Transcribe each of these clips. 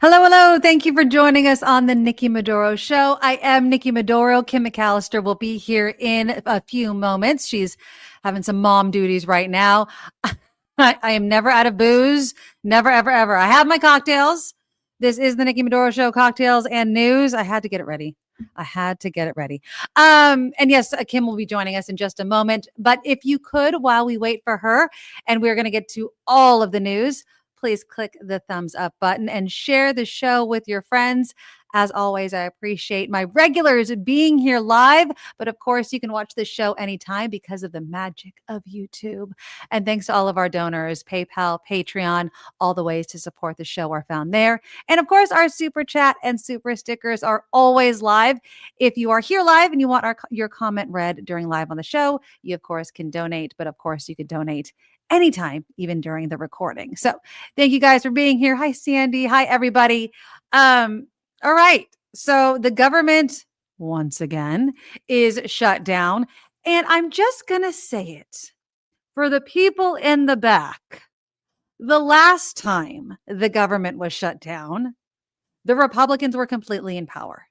Hello, hello. Thank you for joining us on the Nikki Maduro Show. I am Nikki Maduro. Kim McAllister will be here in a few moments. She's having some mom duties right now. I am never out of booze. Never, ever, ever. I have my cocktails. This is the Nikki Maduro Show, cocktails and news. I had to get it ready. And yes, Kim will be joining us in just a moment. But if you could, while we wait for her, and we're going to get to all of the news, please click the thumbs up button and share the show with your friends. As always, I appreciate my regulars being here live, but of course, you can watch this show anytime because of the magic of YouTube. And thanks to all of our donors, PayPal, Patreon, all the ways to support the show are found there. And of course, our super chat and super stickers are always live. If you are here live and you want your comment read during live on the show, you of course can donate, but of course you can donate anytime, even during the recording. So thank you guys for being here. Hi, Sandy. Hi, everybody. All right. So the government, once again, is shut down. And I'm just going to say it for the people in the back. The last time the government was shut down, the Republicans were completely in power.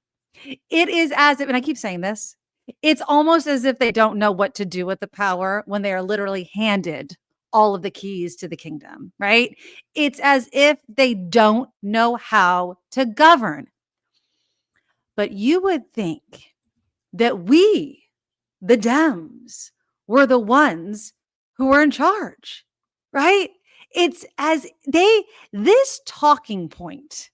It is as if, and I keep saying this, it's almost as if they don't know what to do with the power when they are literally handed all of the keys to the kingdom, right? It's as if they don't know how to govern. But you would think that we, the Dems, were the ones who were in charge, right? It's as this talking point,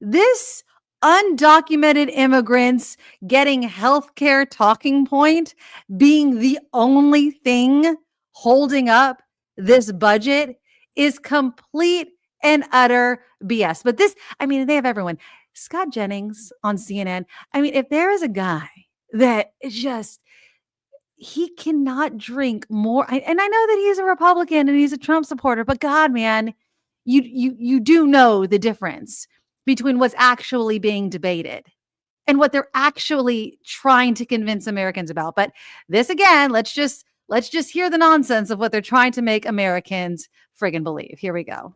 this undocumented immigrants getting healthcare talking point being the only thing holding up this budget is complete and utter BS. But this, I mean, they have everyone. Scott Jennings on CNN. I mean, if there is a guy that just, he cannot drink more. And I know that he's a Republican and he's a Trump supporter, but God, man, you do know the difference between what's actually being debated and what they're actually trying to convince Americans about. But this again, let's just hear the nonsense of what they're trying to make Americans friggin' believe. Here we go.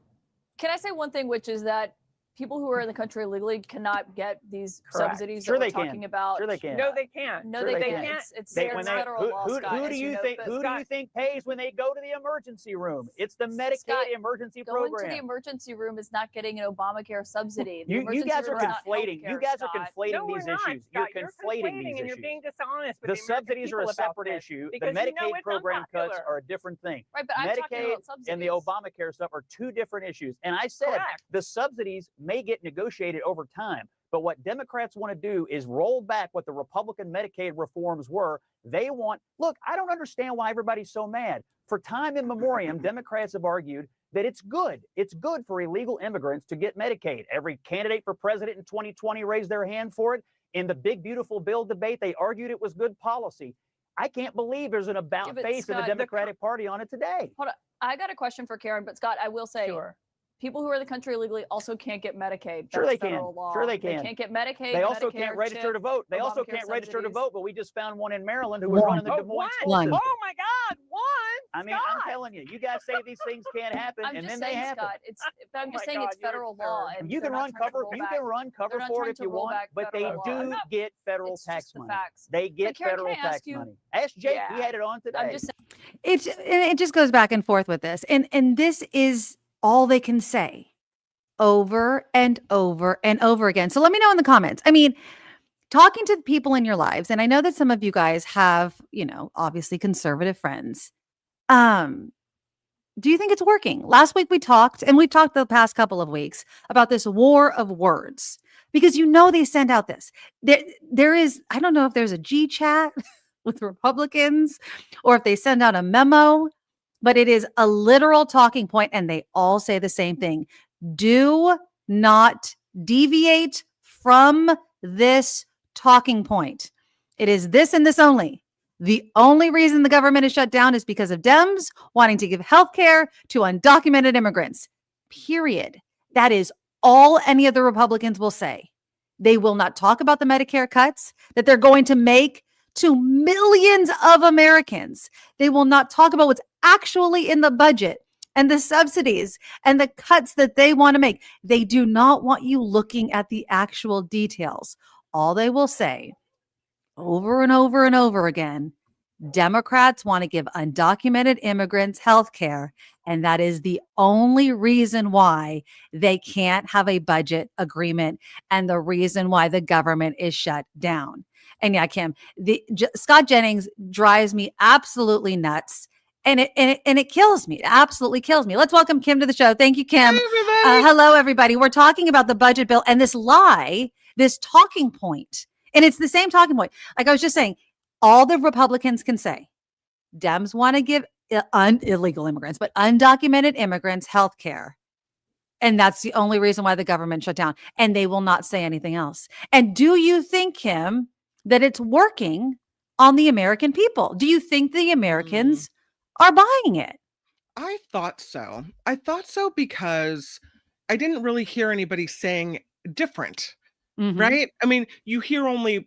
Can I say one thing, which is that people who are in the country illegally cannot get these subsidies Sure that we're they talking can. about? Sure they can. No, they can't. No, Sure they they can't. can. It's They- federal law, Scott, who as do you know, think? but Who do Scott, you think pays when they go to the emergency room? It's the Medicaid Scott, emergency going program. to the emergency room is not getting an Obamacare subsidy. The You emergency guys are room is not conflating. healthcare, You guys are Scott. conflating No, we're these not, issues. Scott. You're You're conflating these and issues. you're being dishonest with The American subsidies are a people about separate this, issue. The because you know Medicaid it's program cuts unpopular. are a different thing. Right, but I'm talking Medicaid about subsidies. and the Obamacare stuff are two different issues. And I said Correct. the subsidies may get negotiated over time. But what Democrats want to do is roll back what the Republican Medicaid reforms were. They want, look, I don't understand why everybody's so mad. For time immemorial, Democrats have argued that it's good. It's good for illegal immigrants to get Medicaid. Every candidate for president in 2020 raised their hand for it. In the big, beautiful bill debate, they argued it was good policy. I can't believe there's an about face Scott, of the Democratic Party on it today. Hold on. I got a question for Karen, but Scott, I will say, Sure. people who are in the country illegally also can't get Medicaid. Sure That's they can. federal law. Sure they can. They can't get Medicaid. They also Medicare, can't register CHIP, to vote. They also Obamacare can't register to subsidies. vote, but we just found one in Maryland who was running the Des Moines school One. system. Oh my God, one. I mean, Scott. I'm telling you, you guys say these things can't happen, I'm and just then they saying, happen. Scott, but I'm Oh just my saying it's God, you're federal law. absurd. And You they're can not run trying to cover. roll You back. can run cover They're not for trying it if to you roll want, back but they federal law. do get federal It's tax just the money. facts. They get Karen, federal can I ask tax you- money. Ask Jake. Yeah. He had it on today. I'm just It just goes back and forth with this. And this is all they can say over and over and over again. So let me know in the comments. I mean, talking to the people in your lives, and I know that some of you guys have, obviously conservative friends. Do you think it's working? Last week we talked, and we've talked the past couple of weeks about this war of words, because they send out this. There is, I don't know if there's a G chat with Republicans or if they send out a memo, but it is a literal talking point, and they all say the same thing. Do not deviate from this talking point. It is this and this only. The only reason the government is shut down is because of Dems wanting to give health care to undocumented immigrants. Period. That is all any of the Republicans will say. They will not talk about the Medicare cuts that they're going to make to millions of Americans. They will not talk about what's actually in the budget and the subsidies and the cuts that they want to make. They do not want you looking at the actual details. All they will say over and over and over again, Democrats want to give undocumented immigrants health care, and that is the only reason why they can't have a budget agreement and the reason why the government is shut down. And yeah, Kim, Scott Jennings drives me absolutely nuts. And it kills me. It absolutely kills me. Let's welcome Kim to the show. Thank you, Kim. Hey, everybody. Hello, everybody. We're talking about the budget bill and this lie, this talking point. And it's the same talking point. Like I was just saying, all the Republicans can say, Dems want to give illegal immigrants, but undocumented immigrants health care. And that's the only reason why the government shut down. And they will not say anything else. And do you think, Kim, that it's working on the American people? Do you think the Americans are buying it? I thought so. I thought so because I didn't really hear anybody saying different. Right? I mean, you hear only,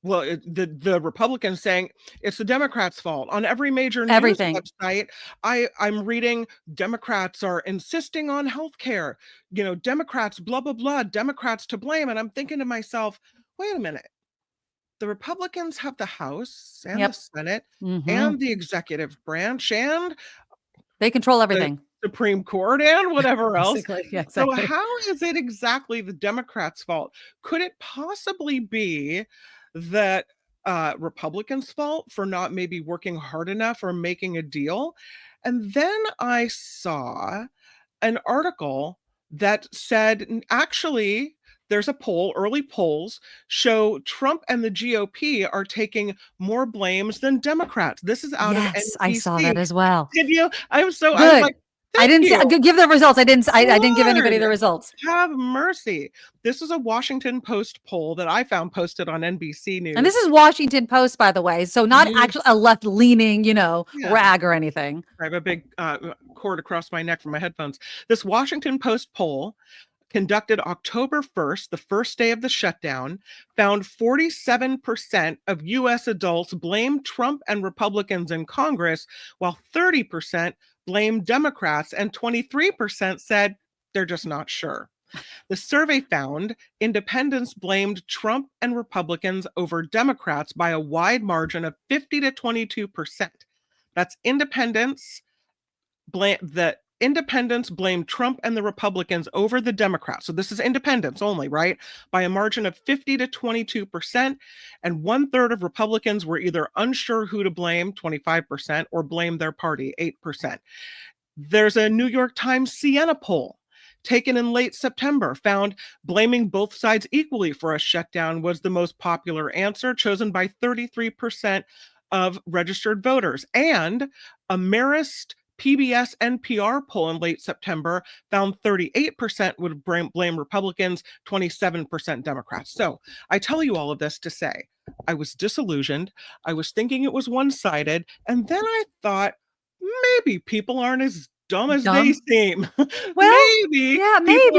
the Republicans saying it's the Democrats' fault. On every major news website, I'm reading Democrats are insisting on health care. You know, Democrats, blah, blah, blah, Democrats to blame. And I'm thinking to myself, wait a minute. The Republicans have the House and the Senate and the executive branch, and they control everything. Supreme Court and whatever else. Exactly. So how is it exactly the Democrats' fault? Could it possibly be that Republicans' fault for not maybe working hard enough or making a deal? And then I saw an article that said, actually, there's a poll, early polls show Trump and the GOP are taking more blames than Democrats. This is out of NBC. I saw that as well. Did you? I was Good. like, I didn't give the results. I didn't give anybody the results. Have mercy. This is a Washington Post poll that I found posted on NBC News. And this is Washington Post, by the way. So not actually a left-leaning, rag or anything. I have a big cord across my neck from my headphones. This Washington Post poll, conducted October 1st, the first day of the shutdown, found 47% of U.S. adults blame Trump and Republicans in Congress, while 30% blamed Democrats, and 23% said they're just not sure. The survey found independents blamed Trump and Republicans over Democrats by a wide margin of 50 to 22%. That's independents. The independents blamed Trump and the Republicans over the Democrats. So this is independents only, right? By a margin of 50 to 22%. And 1/3 of Republicans were either unsure who to blame, 25%, or blame their party, 8%. There's a New York Times Siena poll taken in late September, found blaming both sides equally for a shutdown was the most popular answer, chosen by 33% of registered voters. And a Marist PBS NPR poll in late September found 38% would blame Republicans, 27% Democrats. So I tell you all of this to say, I was disillusioned. I was thinking it was one-sided. And then I thought, maybe people aren't as dumb as they seem. Well, maybe. Yeah, maybe.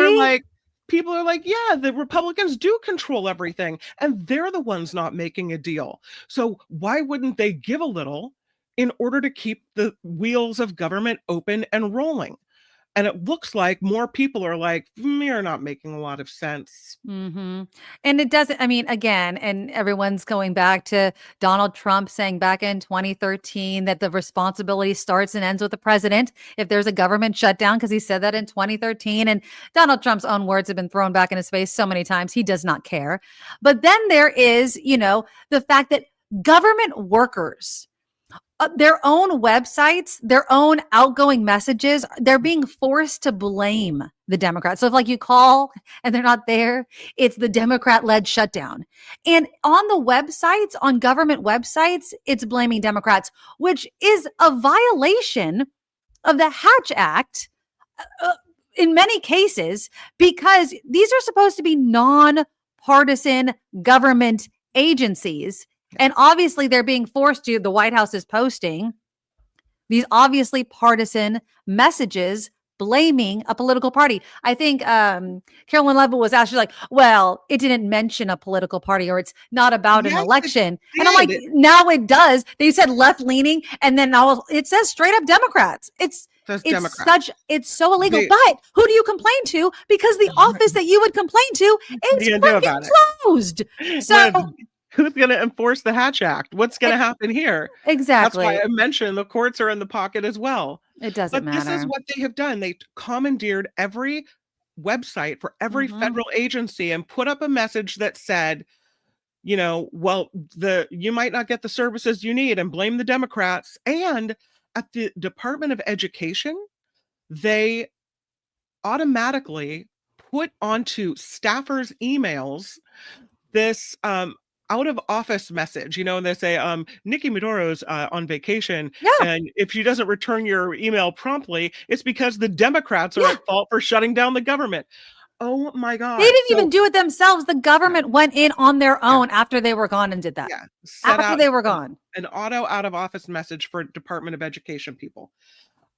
People are like, yeah, the Republicans do control everything. And they're the ones not making a deal. So why wouldn't they give a little in order to keep the wheels of government open and rolling? And it looks like more people are like, you're not making a lot of sense. And it doesn't, again, and everyone's going back to Donald Trump saying back in 2013 that the responsibility starts and ends with the president if there's a government shutdown, because he said that in 2013. And Donald Trump's own words have been thrown back in his face so many times. He does not care. But then there is, the fact that government workers, their own websites, their own outgoing messages, they're being forced to blame the Democrats. So if you call and they're not there, it's the Democrat-led shutdown. And on the websites, on government websites, it's blaming Democrats, which is a violation of the Hatch Act in many cases, because these are supposed to be nonpartisan government agencies. And obviously they're being forced to, the White House is posting these obviously partisan messages blaming a political party. I think Carolyn Levitt was actually like, well, it didn't mention a political party, or it's not about an Yes, it election. And I'm like, did. now it does. They said left leaning, and then now it says straight up Democrats. It's Democrats. it's so illegal. They- But who do you complain to? Because the office that you would complain to What is do you do about freaking it? closed. So Who's going to enforce the Hatch Act? What's going to happen here? exactly, That's why I mentioned the courts are in the pocket as well. it doesn't But this is matter. what they have done. They commandeered every website for every Mhm. federal agency and put up a message that said, you know, well, you might not get the services you need, and blame the Democrats. And at the Department of Education, they automatically put onto staffers' emails this out of office message, you know, and they say, Nikki Maduro's on vacation. Yeah. And if she doesn't return your email promptly, it's because the Democrats are Yeah. at fault for shutting down the government. Oh my God. They didn't So, even do it themselves. The government went in on their own after they were gone and did that. yeah, set After out they were gone. an auto out of office message for Department of Education people.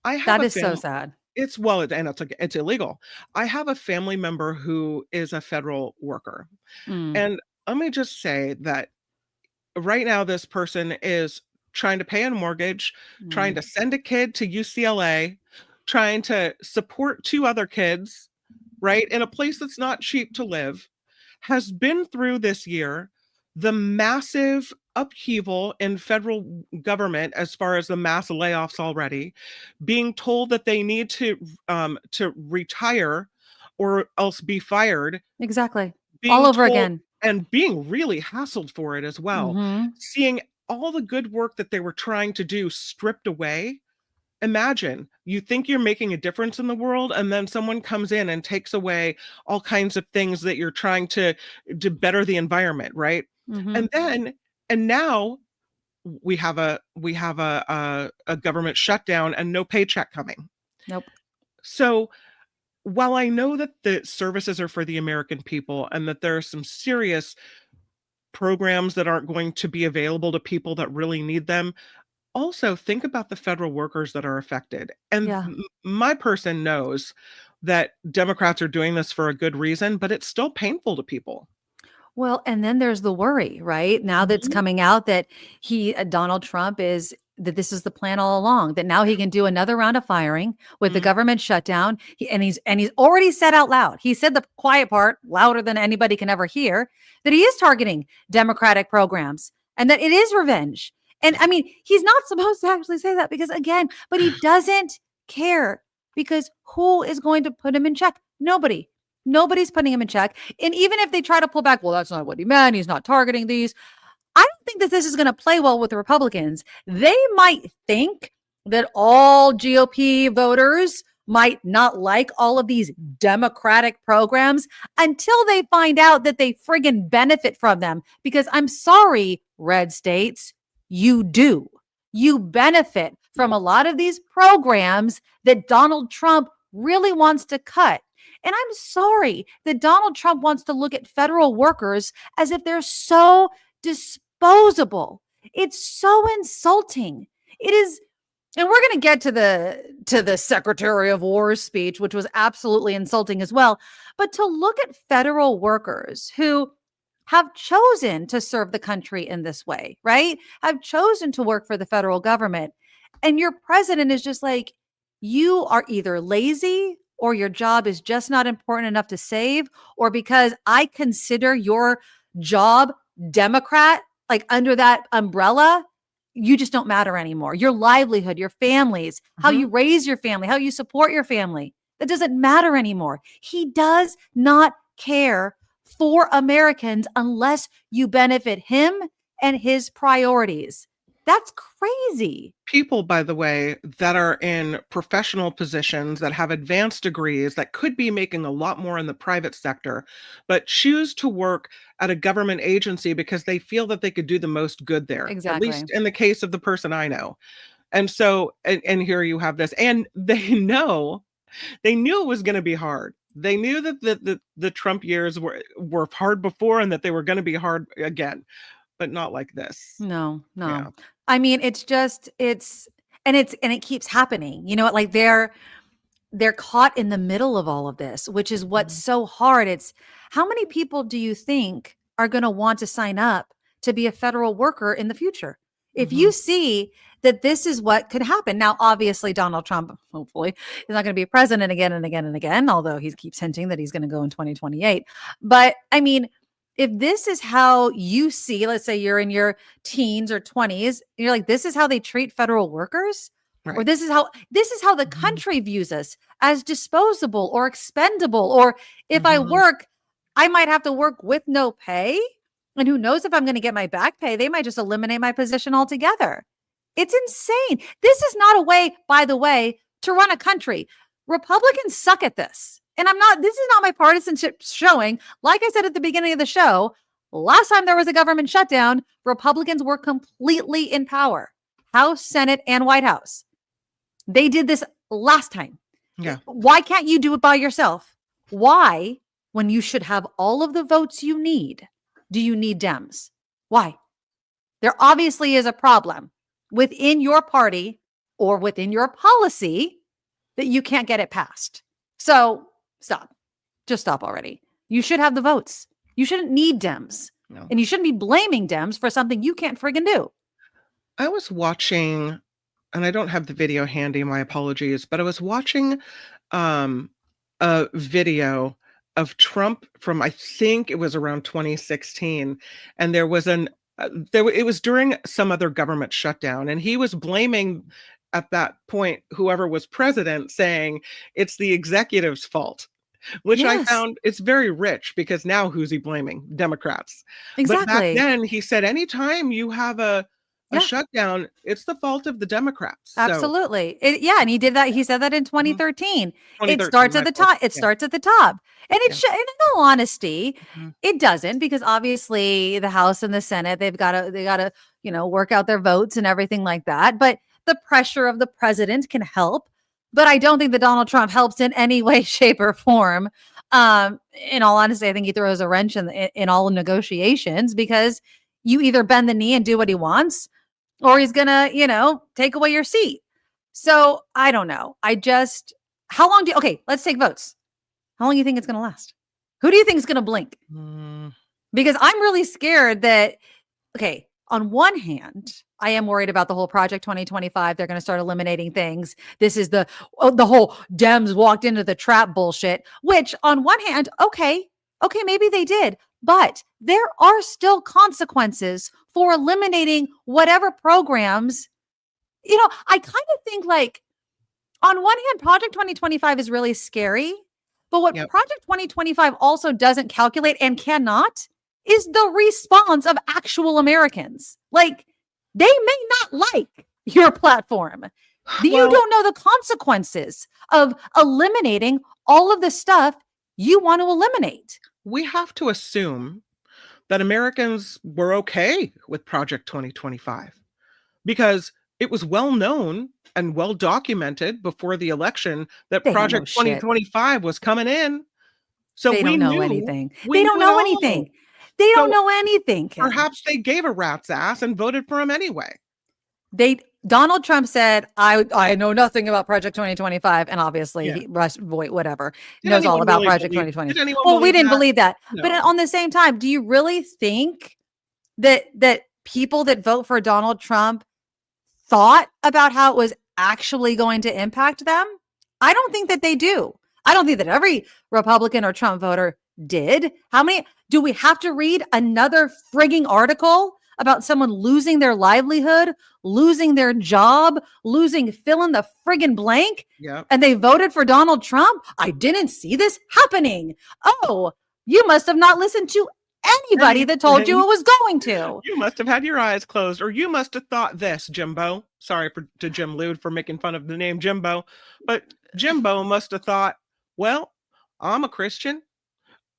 I have That a is so fam- sad. It's well, and it's illegal. I have a family member who is a federal worker. Mm. And let me just say that right now, this person is trying to pay a mortgage, trying Mm. to send a kid to UCLA, trying to support two other kids, right, in a place that's not cheap to live, has been through this year the massive upheaval in federal government as far as the mass layoffs already, being told that they need to retire or else be fired, Exactly. being All over told- again. and being really hassled for it as well. Mhm. Seeing all the good work that they were trying to do stripped away. Imagine you think you're making a difference in the world, and then someone comes in and takes away all kinds of things that you're trying to better the environment, right? Mhm. And now we have a government shutdown and no paycheck coming. Nope. So while I know that the services are for the American people and that there are some serious programs that aren't going to be available to people that really need them, also think about the federal workers that are affected. And Yeah. my person knows that Democrats are doing this for a good reason, but it's still painful to people. Well, and then there's the worry, right? Now that's Mhm. coming out that Donald Trump that this is the plan all along, that now he can do another round of firing with the Mhm. government shutdown. He's already said out loud, he said the quiet part louder than anybody can ever hear, that he is targeting Democratic programs and that it is revenge. And I mean, he's not supposed to actually say that because again, but he doesn't care because who is going to put him in check? Nobody. Nobody's putting him in check. And even if they try to pull back, well, that's not what he meant. He's not targeting these. I don't think that this is going to play well with the Republicans. They might think that all GOP voters might not like all of these Democratic programs until they find out that they friggin' benefit from them. Because I'm sorry, red states, you do. You benefit from a lot of these programs that Donald Trump really wants to cut. And I'm sorry that Donald Trump wants to look at federal workers as if they're so disposable. It's so insulting. It is, and we're going to get to the Secretary of War's speech, which was absolutely insulting as well. But to look at federal workers who have chosen to serve the country in this way, right? Have chosen to work for the federal government. And your president is just like, you are either lazy or your job is just not important enough to save, or because I consider your job Democrat, like under that umbrella, you just don't matter anymore. Your livelihood, your families, how you raise your family, how you support your family, that doesn't matter anymore. He does not care for Americans unless you benefit him and his priorities. That's crazy. People, by the way, that are in professional positions that have advanced degrees that could be making a lot more in the private sector, but choose to work at a government agency because they feel that they could do the most good there. Exactly. At least in the case of the person I know. And so, and here you have this, and they knew it was going to be hard. They knew that the Trump years were hard before and that they were going to be hard again, but not like this. No. Yeah. I mean, it keeps happening. You know, like they're caught in the middle of all of this, which is what's so hard. It's how many people do you think are going to want to sign up to be a federal worker in the future? If you see that this is what could happen. Now, obviously, Donald Trump, hopefully, is not going to be president again and again and again, although he keeps hinting that he's going to go in 2028. But I mean, if this is how you see, let's say you're in your teens or 20s, you're like, this is how they treat federal workers, or Right. this is how the country views us as disposable or expendable, or if I work, I might have to work with no pay. And who knows if I'm going to get my back pay? They might just eliminate my position altogether. It's insane. This is not a way, by the way, to run a country. Republicans suck at this. And this is not my partisanship showing. Like I said at the beginning of the show, last time there was a government shutdown, Republicans were completely in power. House, Senate, and White House. They did this last time. Yeah. Why can't you do it by yourself? Why, when you should have all of the votes you need, do you need Dems? Why? There obviously is a problem within your party or within your policy that you can't get it passed. So stop. Just stop already. You should have the votes. You shouldn't need Dems. No. And you shouldn't be blaming Dems for something you can't friggin' do. I was watching, and I don't have the video handy, my apologies, but I was watching a video of Trump from, I think it was around 2016, and there was it was during some other government shutdown, and he was blaming at that point whoever was president, saying it's the executive's fault, which I Yes. found it's very rich, because now who's he blaming? Democrats. But back Exactly. then he said anytime you have a Yeah. shutdown, it's the fault of the Democrats. So, Absolutely. Yeah, and he did that. He said that in 2013. It 2013, starts at my the fault. top. It Yeah. starts at the top. And it Yeah. should, and in all honesty, Mhm. it doesn't, because obviously the House and the Senate, they got to, work out their votes and everything like that. But the pressure of the president can help. But I don't think that Donald Trump helps in any way, shape, or form. In all honesty, I think he throws a wrench in all negotiations, because you either bend the knee and do what he wants, or he's gonna, take away your seat. So I don't know. How long okay, let's take votes. How long do you think it's gonna last? Who do you think is gonna blink? Mm, Because I'm really scared that, okay, on one hand, I am worried about the whole Project 2025. They're going to start eliminating things. This is the whole Dems walked into the trap bullshit, which on one hand, okay, maybe they did, but there are still consequences for eliminating whatever programs. I kind of think, like, on one hand, Project 2025 is really scary, but what Yep. Project 2025 also doesn't calculate and cannot is the response of actual Americans. Like, they may not like your platform. You Well- don't know the consequences of eliminating all of the stuff you want to eliminate. we have to assume that Americans were okay with Project 2025, because it was well known and well documented before the election that They don't know Project shit. 2025 was coming in. So They we don't know knew- anything. we They don't knew it know all. anything. They don't So know anything, Kim. Perhaps they gave a rat's ass and voted for him anyway. Donald Trump said, I know nothing about Project 2025. And obviously, Yeah. whatever, Did knows all anyone about really Project believe- 2020. did anyone Well, we believe didn't that? believe that. But No. on the same time, do you really think that people that vote for Donald Trump thought about how it was actually going to impact them? I don't think that they do. I don't think that every Republican or Trump voter did. How many do we have to read another frigging article about someone losing their livelihood, losing their job, fill in the friggin' blank, Yeah. and they voted for Donald Trump? I didn't see this happening. Oh, you must have not listened to anybody that told you it was going to. You must have had your eyes closed, or you must have thought this, Jimbo. Sorry to Jim Lude for making fun of the name Jimbo, but Jimbo must have thought, well, I'm a Christian,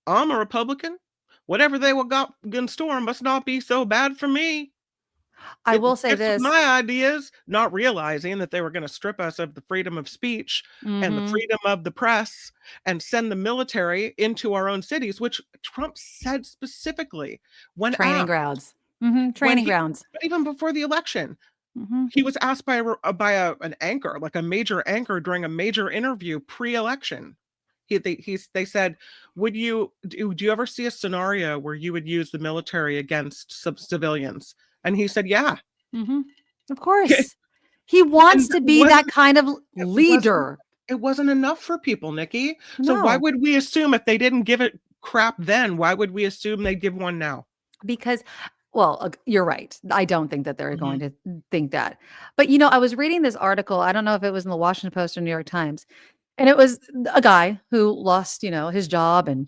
I'm a Republican. Whatever they got in store must not be so bad for me. I will say It's this. my ideas, not realizing that they were going to strip us of the freedom of speech and the Mhm. freedom of the press and send the military into our own cities, which Trump said specifically when Training asked, grounds. Training he- grounds. even before the election. Mhm. He was asked by an anchor, like a major anchor, during a major interview pre-election. They said, "Would you do you ever see a scenario where you would use the military against some civilians?" And he said, "Yeah." Mhm. Of course. He wants And to be that kind of leader. it wasn't enough for people, Nikki. So why No, would we assume if they didn't give it crap then, why would we assume they give one now? because well, you're right. I don't think that they're going Mhm. to think that. But I was reading this article. I don't know if it was in the Washington Post or New York Times, and it was a guy who lost, his job, and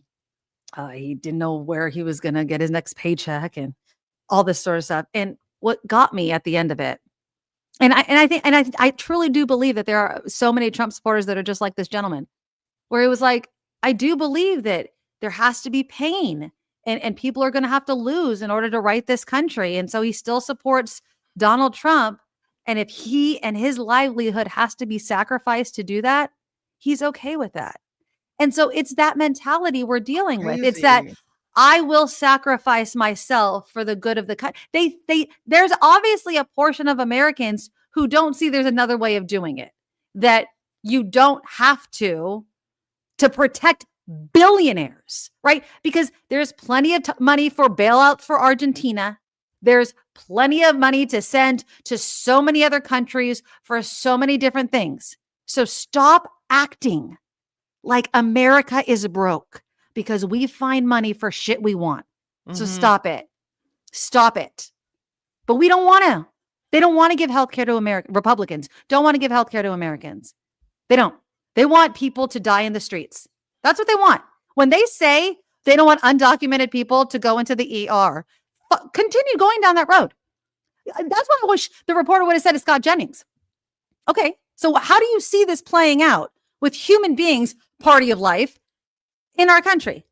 he didn't know where he was going to get his next paycheck and all this sort of stuff. And what got me at the end of it, I truly do believe that there are so many Trump supporters that are just like this gentleman, where it was like, I do believe that there has to be pain, and people are going to have to lose in order to right this country. And so he still supports Donald Trump. And if he and his livelihood has to be sacrificed to do that, he's okay with that. And so it's that mentality we're dealing with. It's that Crazy. I will sacrifice myself for the good of the country. There's obviously a portion of Americans who don't see there's another way of doing it, that you don't have to protect billionaires, right? Because there's plenty of money for bailouts for Argentina. There's plenty of money to send to so many other countries for so many different things. So stop acting like America is broke because we find money for shit we want. So Mhm. stop it. Stop it. But we don't want to. They don't want to give healthcare to Americans. Republicans don't want to give healthcare to Americans. They don't. They want people to die in the streets. That's what they want. When they say they don't want undocumented people to go into the ER, continue going down that road. That's what I wish the reporter would have said to Scott Jennings. Okay, so how do you see this playing out with human beings, party of life, in our country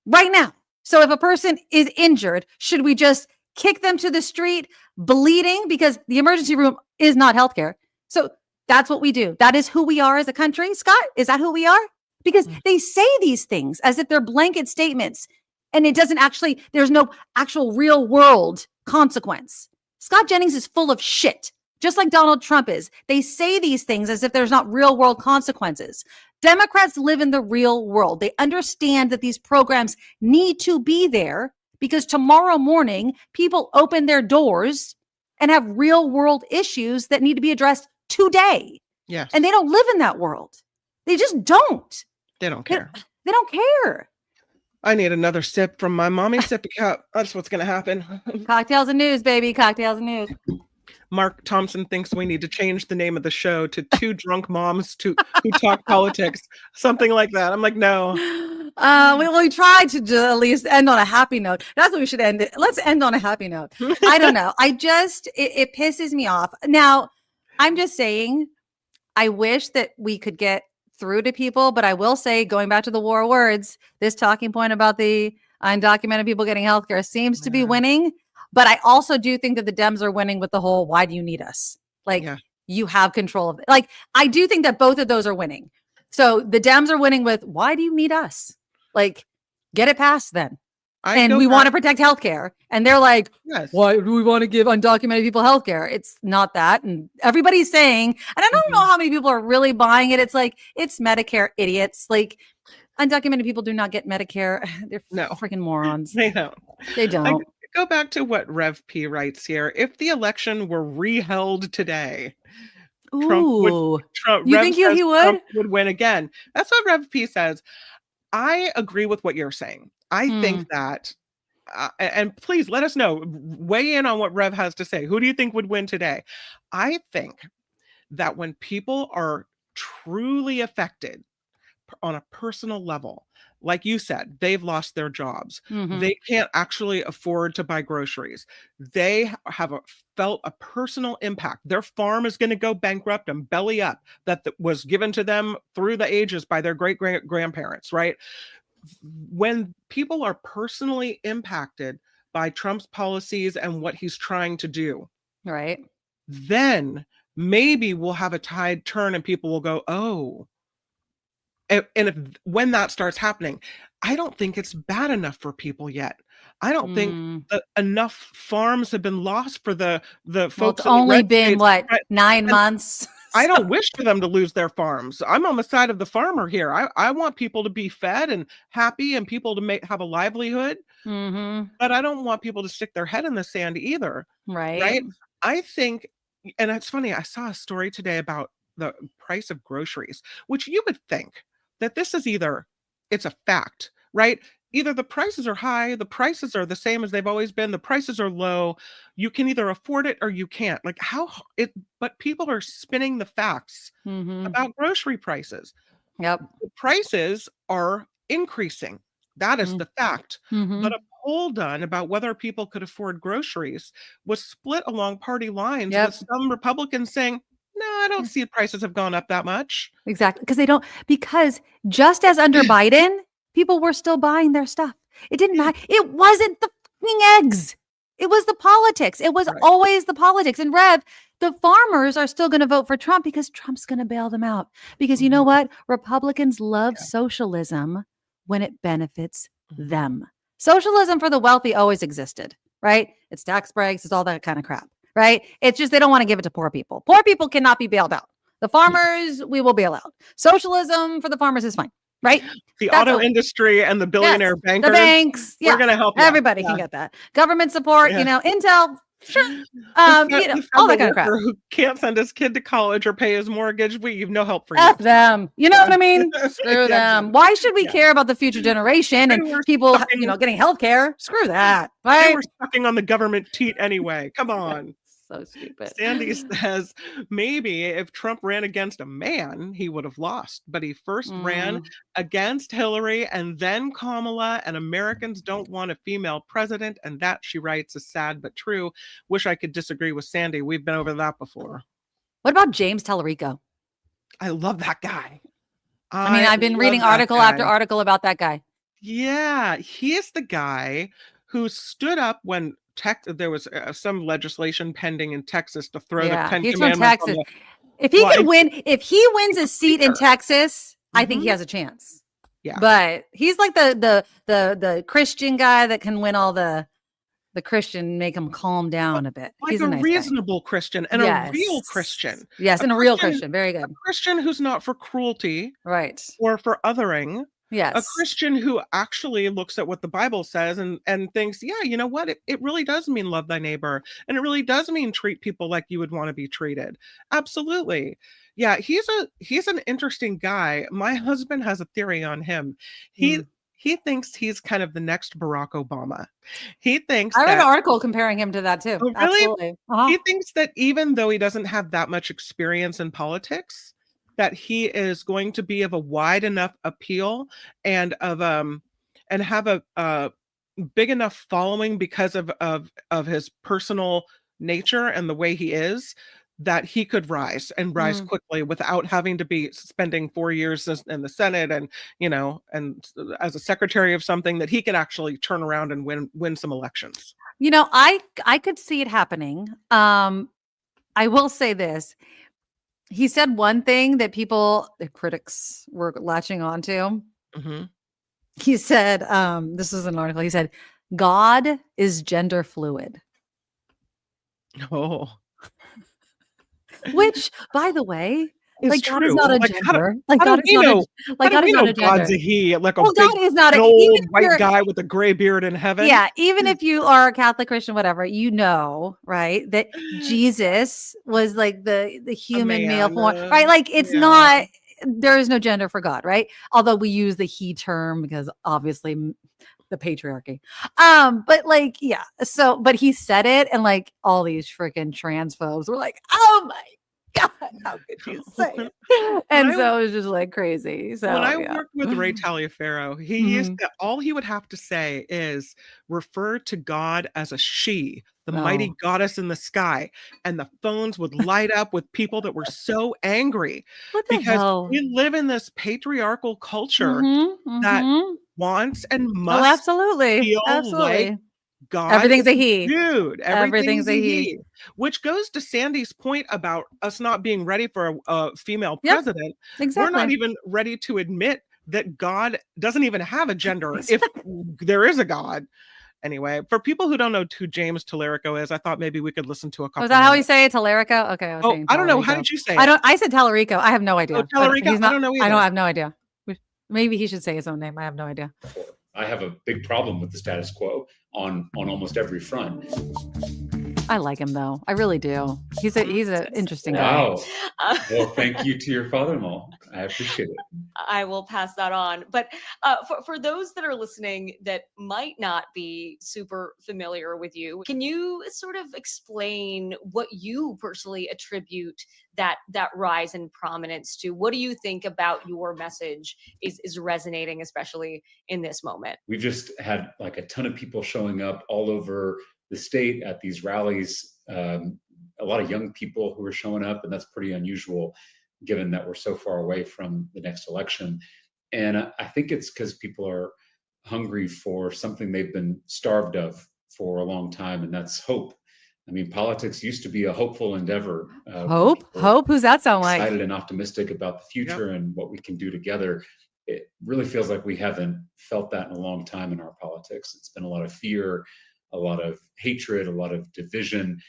right now? So if a person is injured, should we just kick them to the street bleeding because the emergency room is not healthcare? So that's what we do. That is who we are as a country. Scott, is that who we are? Because they say these things as if they're blanket statements, and it doesn't actually, there's no actual real world consequence. Scott Jennings is full of shit, just like Donald Trump is. They say these things as if there's not real world consequences. Democrats live in the real world. They understand that these programs need to be there because tomorrow morning, people open their doors and have real world issues that need to be addressed today. Yes. And they don't live in that world. They just don't. They don't care. They don't care. I need another sip from my mommy sippy cup. That's what's going to happen. Cocktails and news, baby. Cocktails and news. Mark Thompson thinks we need to change the name of the show to Two Drunk Moms who Talk Politics. Something like that. I'm like, no. We tried to at least end on a happy note. That's what we should end it. Let's end on a happy note. I don't know. It pisses me off. Now, I'm just saying, I wish that we could get through to people, but I will say, going back to the war of words, this talking point about the undocumented people getting healthcare seems to be winning. But I also do think that the Dems are winning with the whole, why do you need us? Like, you have control of it. Like, I do think that both of those are winning. So the Dems are winning with, why do you need us? Like, get it passed then. And we want to protect healthcare. And they're like, why do we want to give undocumented people healthcare? It's not that. And everybody's saying, and I don't know how many people are really buying it. It's like, it's Medicare idiots. Like, undocumented people do not get Medicare. They're freaking morons. They don't. They don't. Go back to what Rev P writes here. If the election were reheld today, you think he would? Trump would win again. That's what Rev P says. I agree with what you're saying. I think that, and please let us know, weigh in on what Rev has to say. Who do you think would win today? I think that when people are truly affected on a personal level, like you said, they've lost their jobs. They can't actually afford to buy groceries. They have felt a personal impact. Their farm is going to go bankrupt and belly up that was given to them through the ages by their great-grandparents, right? When people are personally impacted by Trump's policies and what he's trying to do, right, then maybe we'll have a tide turn and people will go, oh. And when that starts happening, I don't think it's bad enough for people yet. I don't think Mm. that enough farms have been lost for the Well, folks it's in the only red been states. what, Right, 9 and months? I So, don't wish for them to lose their farms. I'm on the side of the farmer here. I want people to be fed and happy and people to have a livelihood, mhm, but I don't want people to stick their head in the sand either, right. right? I think, and it's funny, I saw a story today about the price of groceries, which you would think that this is either, it's a fact, right? Either the prices are high, the prices are the same as they've always been, the prices are low. You can either afford it or you can't. Like but people are spinning the facts Mhm. about grocery prices. Yep. The prices are increasing. That is Mm. the fact. But Mhm. a poll done about whether people could afford groceries was split along party lines, with Yep. some Republicans saying, no, I don't Yeah. see prices have gone up that much. Exactly, because just as under Biden, people were still buying their stuff. It didn't Yeah, matter. It wasn't the fucking eggs. It was the politics. It was right. always the politics. And Rev, the farmers are still going to vote for Trump because Trump's going to bail them out. Because you know Mhm. what? Republicans love Yeah. socialism when it benefits Mhm. them. Socialism for the wealthy always existed, right? It's tax breaks, it's all that kind of crap, right? It's just they don't want to give it to poor people. Poor people cannot be bailed out. The farmers, we will bail out. Socialism for the farmers is fine, right? The That's auto okay. industry and the Yes, billionaire the bankers, banks, we're yeah, going to help you. everybody can Yeah. get that. Government support, Yeah. Intel, sure, The all federal that kind of crap. worker who can't send his kid to college or pay his mortgage, we have no help for you. F them. You know Yeah. what I mean? Screw Yeah, them. exactly. Why should we Yeah. care about the future generation They and were people, sucking, getting health care? Screw that, they right? were sucking on the government teat anyway. Come on. So stupid. Sandy says maybe if Trump ran against a man, he would have lost. But he first ran Mm. against Hillary and then Kamala, and Americans don't want a female president. And that, she writes, is sad but true. Wish I could disagree with Sandy. We've been over that before. What about James Tallarico? I love that guy. I mean, I've been love reading that article after guy. article about that guy. Yeah, he is the guy who stood up when there was some legislation pending in Texas to throw the Yeah, 10 he's from Commandments on Texas. the. If he Well, can win, if he wins a seat in speaker. Texas, I think he Mhm. has a chance. Yeah. But he's like the Christian guy that can win all the Christian, make him calm down a bit. Like He's a a nice guy. reasonable Christian and a real Christian. Yes, A and a real Christian. Very A good. Christian who's not for cruelty Right. or for othering. A Yes. Christian who actually looks at what the Bible says and thinks, yeah, you know what? It really does mean love thy neighbor. And it really does mean treat people like you would want to be treated. Absolutely. Yeah, he's an interesting guy. My husband has a theory on him. Hmm. He thinks he's kind of the next Barack Obama. He thinks I read an that, article comparing him to that too. oh, really? Absolutely. Uh-huh. He thinks that even though he doesn't have that much experience in politics, that he is going to be of a wide enough appeal and and have a big enough following because of his personal nature and the way he is, that he could rise quickly without having to be spending 4 years in the Senate and and as a secretary of something, that he could actually turn around and win some elections. I could see it happening. I will say this. He said one thing that the critics were latching onto. Mm-hmm. He said, this is an article. He said, God is gender fluid. Oh, Which, by the way, it's God is true. not a Like, gender. how God do is we not know? God is not a gender. God's a he, like a Well, big, God is not an even old if white you're- guy with a gray beard in heaven. Yeah, even if you are a Catholic, Christian, whatever, right, that Jesus was like the human male form, right? Like it's yeah. not. There is no gender for God, right? Although we use the he term because obviously the patriarchy. But like, yeah. So, but he said it, and like all these freaking transphobes were like, "Oh my God, how could you say it?" And so it was just like crazy. So when I yeah. worked with Ray Taliaferro, he used to, all he would have to say is refer to God as a she, the mighty goddess in the sky, and the phones would light up with people that were so angry What the because hell? we live in this patriarchal culture Mhm, that mhm. wants and Oh, must absolutely. feel Absolutely. like God Everything's is a he. dude. Everything's a he. Which goes to Sandy's point about us not being ready for a female Yep, president. We're exactly. not even ready to admit that God doesn't even have a gender if there is a God. Anyway, for people who don't know who James Tallarico is, I thought maybe we could listen to a couple. Was that how you minutes. say it? Tallarico? Okay. I was saying I don't know. How Tallarico. did you say I it? I said Tallarico. I have no idea. Oh, but Tallarico? he's not- I don't know I either. have no idea. Maybe he should say his own name. I have no idea. I have a big problem with the status quo on almost every front. I like him though. I really do. He's an interesting guy. Wow. Well, thank you to your father-in-law. I appreciate it. I will pass that on. But for those that are listening that might not be super familiar with you, can you sort of explain what you personally attribute that rise in prominence to? What do you think about your message is resonating, especially in this moment? We've just had like a ton of people showing up all over the state at these rallies. A lot of young people who are showing up, and that's pretty unusual given that we're so far away from the next election. And I think it's because people are hungry for something they've been starved of for a long time, and that's hope. I mean, politics used to be a hopeful endeavor. Hope? Who's that sound like? Excited and optimistic about the future and what we can do together. It really feels like we haven't felt that in a long time in our politics. It's been a lot of fear, a lot of hatred, a lot of division.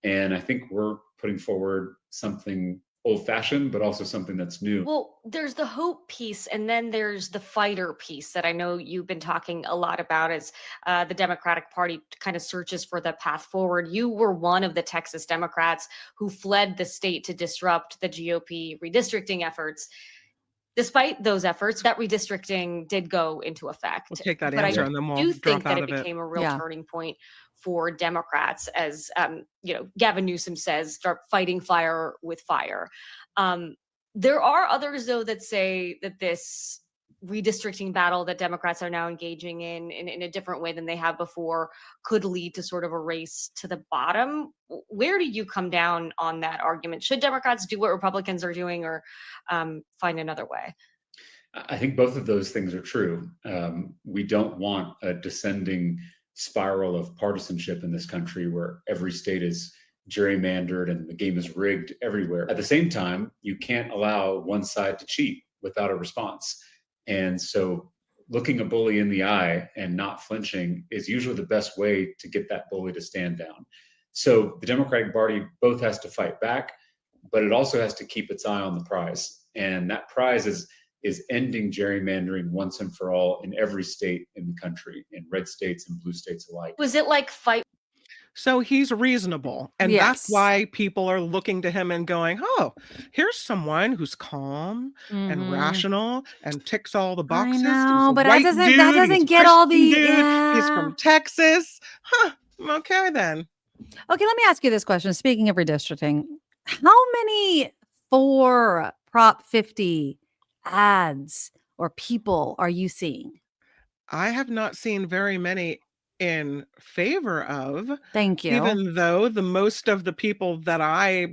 And I think we're putting forward something old-fashioned, but also something that's new. Well, there's the hope piece, and then there's the fighter piece that I know you've been talking a lot about as the Democratic Party kind of searches for the path forward. You were one of the Texas Democrats who fled the state to disrupt the GOP redistricting efforts. Despite those efforts, that redistricting did go into effect. We'll take that But answer I and then do we'll think drop that out it of it. became a real Yeah. turning point for Democrats as, Gavin Newsom says, start fighting fire with fire. There are others, though, that say that this redistricting battle that Democrats are now engaging in a different way than they have before could lead to sort of a race to the bottom. Where do you come down on that argument? Should Democrats do what Republicans are doing or find another way? I think both of those things are true. We don't want a descending spiral of partisanship in this country where every state is gerrymandered and the game is rigged everywhere. At the same time, you can't allow one side to cheat without a response. And so looking a bully in the eye and not flinching is usually the best way to get that bully to stand down. So the Democratic Party both has to fight back, but it also has to keep its eye on the prize. And that prize is ending gerrymandering once and for all in every state in the country, in red states and blue states alike. Was it like fight? So he's reasonable. And that's Yes. why people are looking to him and going, oh, here's someone who's calm and Mhm. rational and ticks all the I boxes. know, He's a but that white doesn't dude, that he's doesn't a get all the Christian dude, he's yeah. from Texas. Huh. Okay, then. Okay, let me ask you this question. Speaking of redistricting, how many for Prop 50 ads or people are you seeing? I have not seen very many in favor of, Thank you. even though the most of the people that I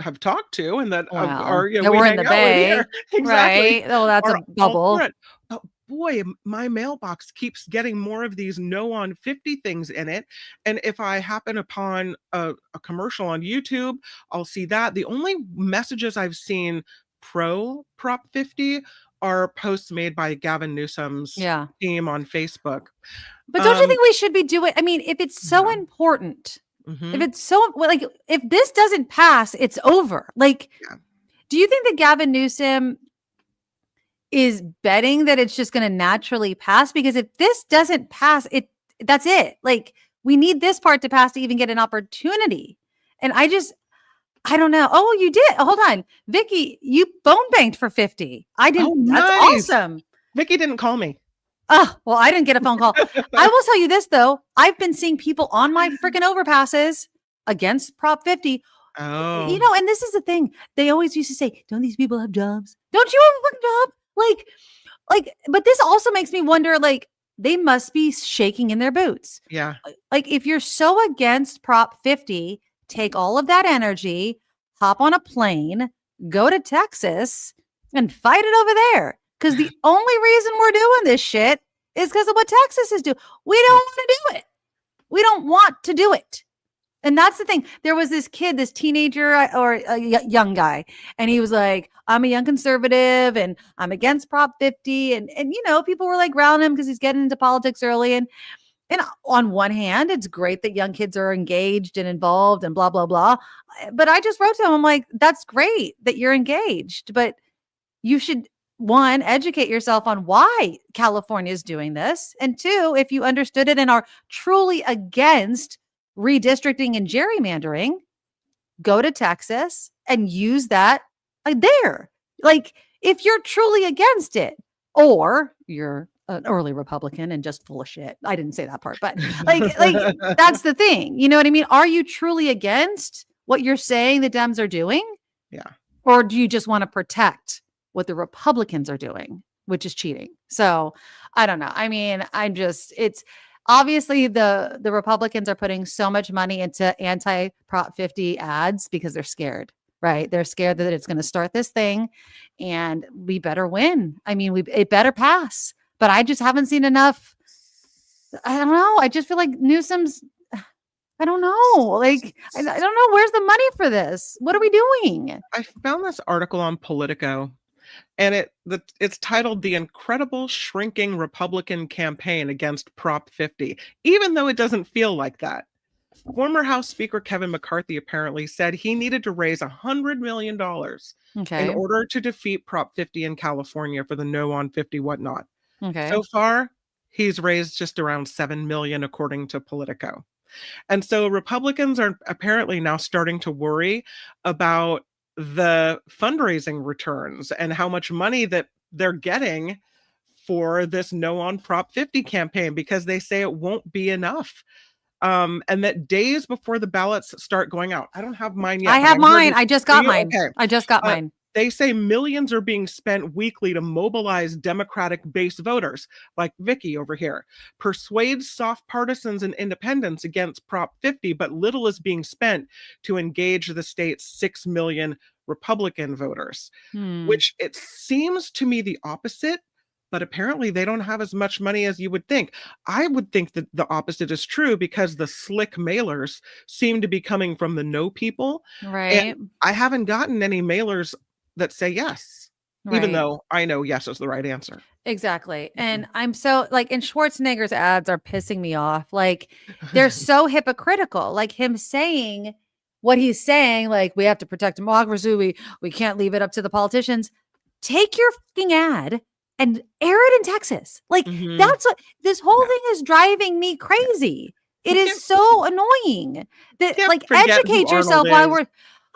have talked to and that Well, are, that we we're in hang the out with Bay, here, exactly, right? Oh, that's are a all bubble. for it. But boy, my mailbox keeps getting more of these no on 50 things in it. And if I happen upon a commercial on YouTube, I'll see that. The only messages I've seen pro Prop 50 are posts made by Gavin Newsom's Yeah. team on Facebook. But don't you Um, think we should be doing? I mean, if it's so Yeah. important, mhm. if it's so like, if this doesn't pass, it's over. Like, Yeah. do you think that Gavin Newsom is betting that it's just going to naturally pass? Because if this doesn't pass, that's it. Like, we need this part to pass to even get an opportunity. And I don't know. Oh, you did. Hold on. Vicky, you phone banked for 50. I didn't. Oh, That's nice. awesome. Vicky didn't call me. Oh, well, I didn't get a phone call. I will tell you this, though. I've been seeing people on my freaking overpasses against Prop 50. Oh, You know, and this is the thing. They always used to say, don't these people have jobs? Don't you have a fucking job? Like, but this also makes me wonder, like, they must be shaking in their boots. yeah. Like, if you're so against Prop 50, take all of that energy, hop on a plane, go to Texas, and fight it over there. Because the only reason we're doing this shit is because of what Texas is doing. We don't want to do it. We don't want to do it. And that's the thing. There was this kid, this teenager or a young guy, and he was like, I'm a young conservative and I'm against Prop 50. And you know, people were like rallying him because he's getting into politics early. And on one hand, it's great that young kids are engaged and involved and blah, blah, blah. But I just wrote to him, I'm like, that's great that you're engaged, but you should, one, educate yourself on why California is doing this. And two, if you understood it and are truly against redistricting and gerrymandering, go to Texas and use that there. Like, if you're truly against it, or you're an early Republican and just full of shit. I didn't say that part, but like that's the thing. You know what I mean? Are you truly against what you're saying the Dems are doing? Yeah. Or do you just want to protect what the Republicans are doing, which is cheating? So I don't know. I mean, it's obviously the Republicans are putting so much money into anti-Prop 50 ads because they're scared, right? They're scared that it's going to start this thing and we better win. I mean, it better pass. But I just haven't seen enough. I don't know. I just feel like Newsom's, I don't know. Like, I don't know. Where's the money for this? What are we doing? I found this article on Politico, and it's titled "The Incredible Shrinking Republican Campaign Against Prop 50," even though it doesn't feel like that. Former House Speaker Kevin McCarthy apparently said he needed to raise $100 million in order to defeat Prop 50 in California for the no on 50 whatnot. Okay. So far, he's raised just around $7 million, according to Politico. And so Republicans are apparently now starting to worry about the fundraising returns and how much money that they're getting for this no on Prop 50 campaign, because they say it won't be enough. And that days before the ballots start going out, I don't have mine yet. I have mine. I just got mine. Okay. I just got mine. They say millions are being spent weekly to mobilize Democratic base voters, like Vicky over here, persuade soft partisans and independents against Prop 50, but little is being spent to engage the state's 6 million Republican voters, which it seems to me the opposite, but apparently they don't have as much money as you would think. I would think that the opposite is true because the slick mailers seem to be coming from the no people. Right. And I haven't gotten any mailers that say yes, even though I know yes is the right answer. Exactly. And I'm so like, and Schwarzenegger's ads are pissing me off. Like, they're so hypocritical. Like, him saying what he's saying, like, we have to protect democracy. We can't leave it up to the politicians. Take your fucking ad and air it in Texas. Like, that's what this whole thing is driving me crazy. It is so annoying that, like, educate yourself while we're,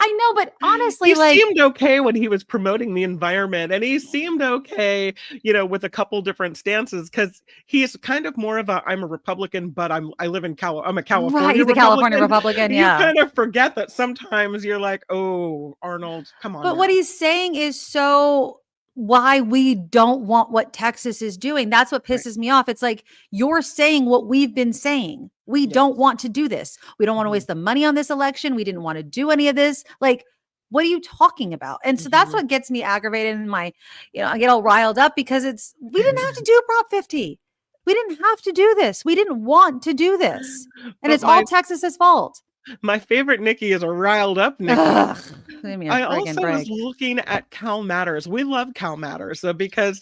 I know, but honestly, he like, seemed okay when he was promoting the environment, and he seemed okay, you know, with a couple different stances, because he's kind of more of I'm a Republican, but I live in I'm a California right, he's Republican. a California Republican, yeah. You kind of forget that sometimes you're like, oh, Arnold, come on. But now. what he's saying is so why we don't want what Texas is doing. That's what pisses me off. It's like, you're saying what we've been saying. We don't want to do this. We don't want to waste the money on this election. We didn't want to do any of this. Like, what are you talking about? And so that's what gets me aggravated, and I get all riled up, because we didn't have to do Prop 50. We didn't have to do this. We didn't want to do this. And it's all Texas's fault. My favorite Nikki is a riled up Nikki. I also was looking at Cal Matters. We love Cal Matters because,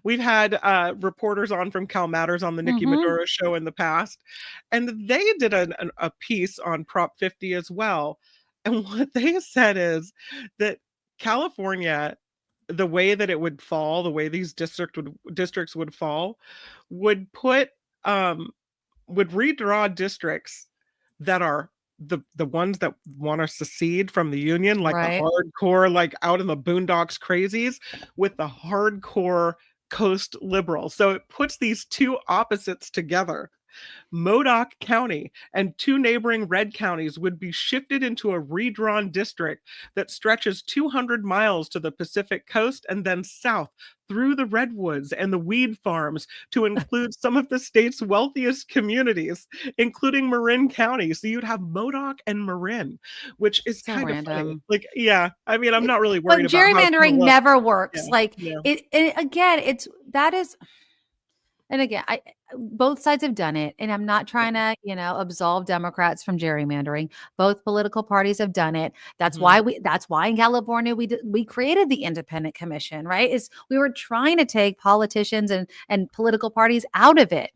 we've had reporters on from Cal Matters on the Nikki Maduro show in the past, and they did a piece on Prop 50 as well. And what they said is that California, the way that it would fall, the way these districts would fall, would redraw districts that are the ones that want to secede from the union, like the hardcore, like out in the boondocks crazies, with the hardcore coast liberals. So it puts these two opposites together. Modoc County and two neighboring red counties would be shifted into a redrawn district that stretches 200 miles to the Pacific coast and then south through the redwoods and the weed farms to include some of the state's wealthiest communities, including Marin County. So you'd have Modoc and Marin, which is kind of funny. Like, yeah, I mean, I'm not really worried about gerrymandering never works. Yeah, like yeah. it again, And again, both sides have done it, and I'm not trying to, absolve Democrats from gerrymandering. Both political parties have done it. That's why in California we created the independent commission, right? Is we were trying to take politicians and political parties out of it.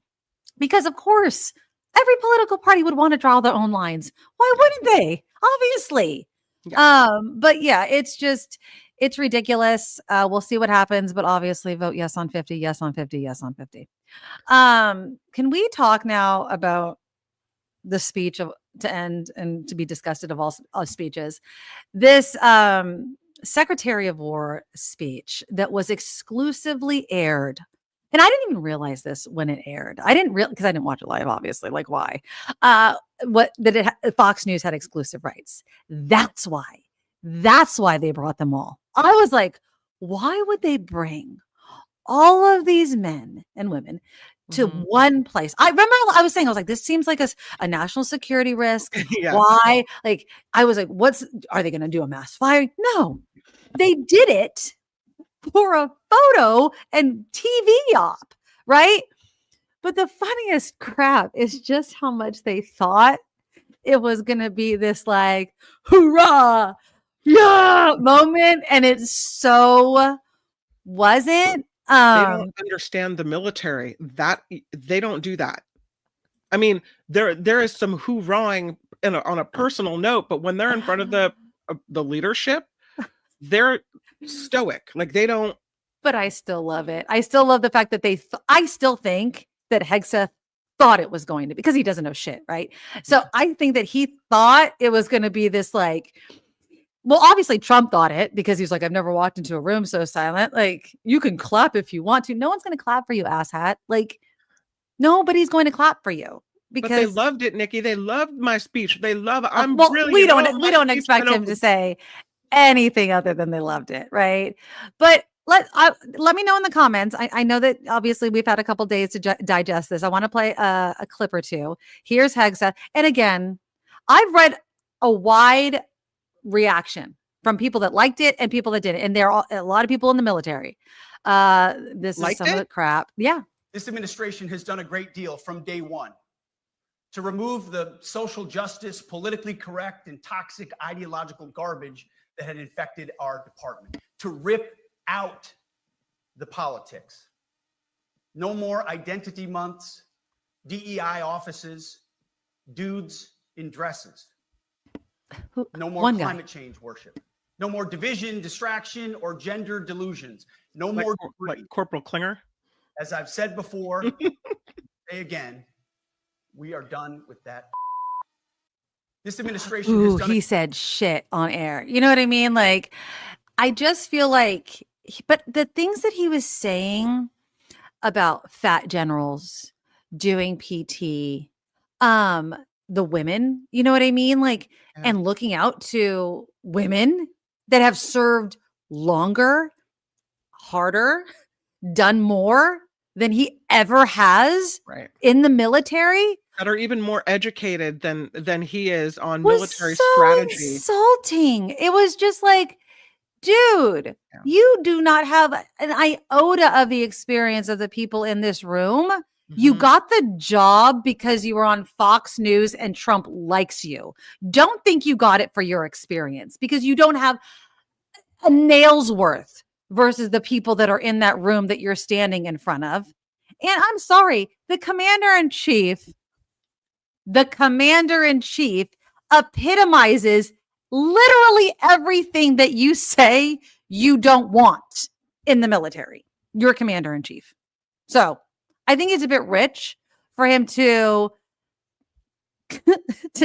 Because of course, every political party would want to draw their own lines. Why wouldn't they? Obviously. Yeah. But yeah, it's ridiculous. We'll see what happens, but obviously vote yes on 50, yes on 50, yes on 50. Can we talk now about the speech to end and to be disgusted of all speeches? This Secretary of War speech that was exclusively aired. And I didn't even realize this when it aired. I didn't because I didn't watch it live, obviously. Like, why? Fox News had exclusive rights. That's why they brought them all. I was like, why would they bring all of these men and women to one place? I remember I was like, this seems like a national security risk. Yeah. Why? Like, I was like, are they going to do a mass firing? No, they did it for a photo and TV op, right? But the funniest crap is just how much they thought it was going to be this like, hoorah, yeah moment. And it so wasn't. They don't understand the military. That they don't do that. I mean, there is some hoorahing on a personal note, but when they're in front of the leadership, they're stoic. Like they don't. But I still love it. I still love the fact that I still think that Hegseth thought it was going to be, because he doesn't know shit, right? So I think that he thought it was going to be this like, well, obviously Trump thought it because he's like, I've never walked into a room so silent. Like, you can clap if you want to. No one's going to clap for you, asshat. Like, nobody's going to clap for you. Because but they loved it, Nikki. They loved my speech. They love it. We don't expect him to say anything other than they loved it, right? But let me know in the comments. I know that obviously we've had a couple days to digest this. I want to play a clip or two. Here's Hegseth. And again, I've read a wide reaction from people that liked it and people that didn't. And there are a lot of people in the military. This is some of the crap. Yeah. This administration has done a great deal from day one to remove the social justice, politically correct, and toxic ideological garbage that had infected our department, to rip out the politics. No more identity months, DEI offices, dudes in dresses. No more climate change worship. No more division, distraction, or gender delusions. No more like Corporal Klinger. As I've said before, say again, we are done with that. This administration has done. He said shit on air. You know what I mean? Like, I just feel like, but the things that he was saying about fat generals doing PT, the women, you know what I mean? Like, and looking out to women that have served longer, harder, done more than he ever has in the military. That are even more educated than he is on was military so strategy. Insulting. It was just like, dude, you do not have an iota of the experience of the people in this room. You got the job because you were on Fox News and Trump likes you. Don't think you got it for your experience, because you don't have a nail's worth versus the people that are in that room that you're standing in front of. And I'm sorry, the commander-in-chief epitomizes literally everything that you say you don't want in the military. Your commander-in-chief. So I think it's a bit rich for him to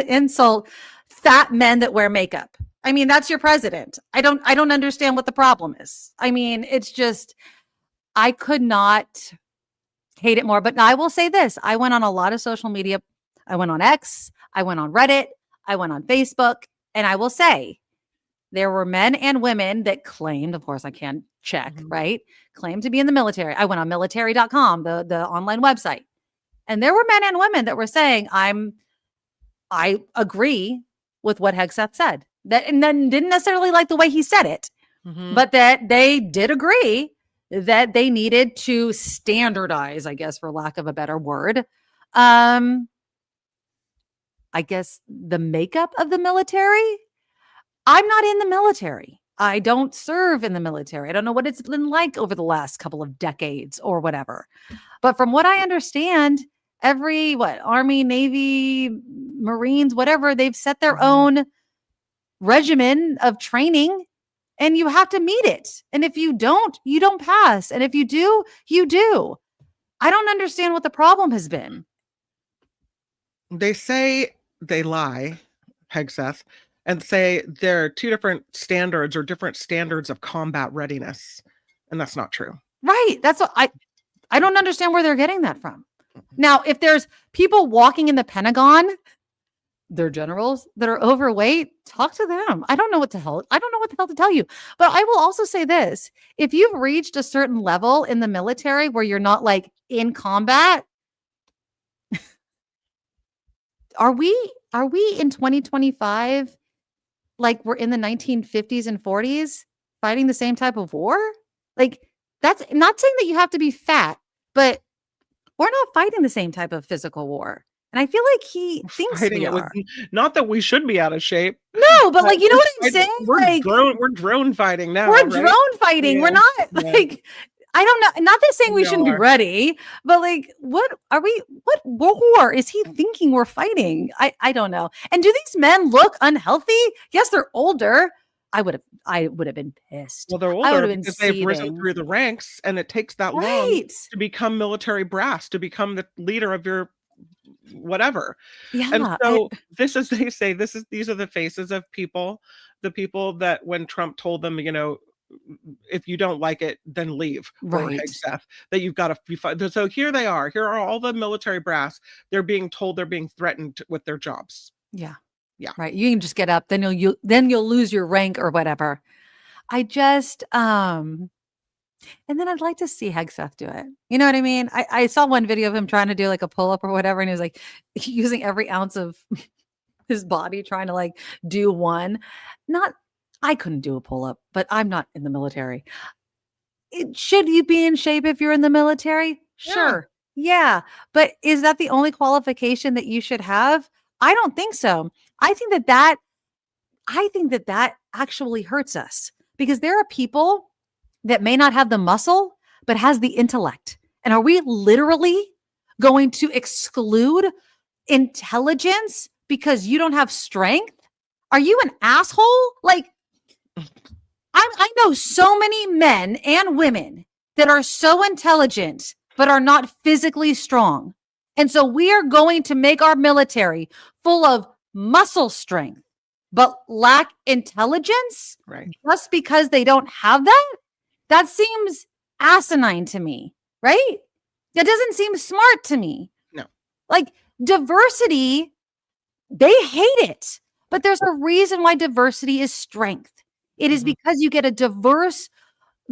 insult fat men that wear makeup. I mean, that's your president. I don't understand what the problem is. I mean, it's just, I could not hate it more. But I will say this. I went on a lot of social media. I went on X. I went on Reddit. I went on Facebook. And I will say, there were men and women that claimed, of course I can't check, right? Claimed to be in the military. I went on military.com, the online website. And there were men and women that were saying, I agree with what Hegseth said. That, and then didn't necessarily like the way he said it, but that they did agree that they needed to standardize, I guess, for lack of a better word, I guess the makeup of the military. I'm not in the military. I don't serve in the military. I don't know what it's been like over the last couple of decades or whatever. But from what I understand, every Army, Navy, Marines, whatever, they've set their own regimen of training, and you have to meet it. And if you don't pass. And if you do, you do. I don't understand what the problem has been. They say they lie, Hegseth, and say there are two different standards or different standards of combat readiness. And that's not true. Right. That's what I don't understand where they're getting that from. Now, if there's people walking in the Pentagon, they're generals that are overweight, talk to them. I don't know what the hell to tell you. But I will also say this. If you've reached a certain level in the military where you're not like in combat, are we in 2025 like we're in the 1950s and 40s fighting the same type of war? Like, that's not saying that you have to be fat, but we're not fighting the same type of physical war. And I feel like he thinks we are. Not that we should be out of shape. No, but like, you know what I'm saying? We're drone fighting now. We're drone fighting. Yeah. We're not like, I don't know. Not that saying we shouldn't be ready, but like, what war is he thinking we're fighting? I don't know. And do these men look unhealthy? Yes, they're older. I would have been pissed. Well, they're older because they've risen through the ranks, and it takes that long to become military brass, to become the leader of your whatever. Yeah. And so these are the faces of people, the people that when Trump told them, if you don't like it, then leave. Right. Or Hegseth, that you've got to be fine. So here they are. Here are all the military brass. They're being told they're being threatened with their jobs. Yeah. Yeah. Right. You can just get up, then you'll lose your rank or whatever. I just and then I'd like to see Hegseth do it. You know what I mean? I saw one video of him trying to do like a pull-up or whatever, and he was like using every ounce of his body trying to like do one. I couldn't do a pull-up, but I'm not in the military. Should you be in shape if you're in the military? Sure. Yeah. But is that the only qualification that you should have? I don't think so. I think that actually hurts us, because there are people that may not have the muscle, but has the intellect. And are we literally going to exclude intelligence because you don't have strength? Are you an asshole? Like, I know so many men and women that are so intelligent, but are not physically strong. And so we are going to make our military full of muscle strength, but lack intelligence, right? Just because they don't have that? That seems asinine to me, right? That doesn't seem smart to me. No. Like, diversity, they hate it, but there's a reason why diversity is strength. It is because you get a diverse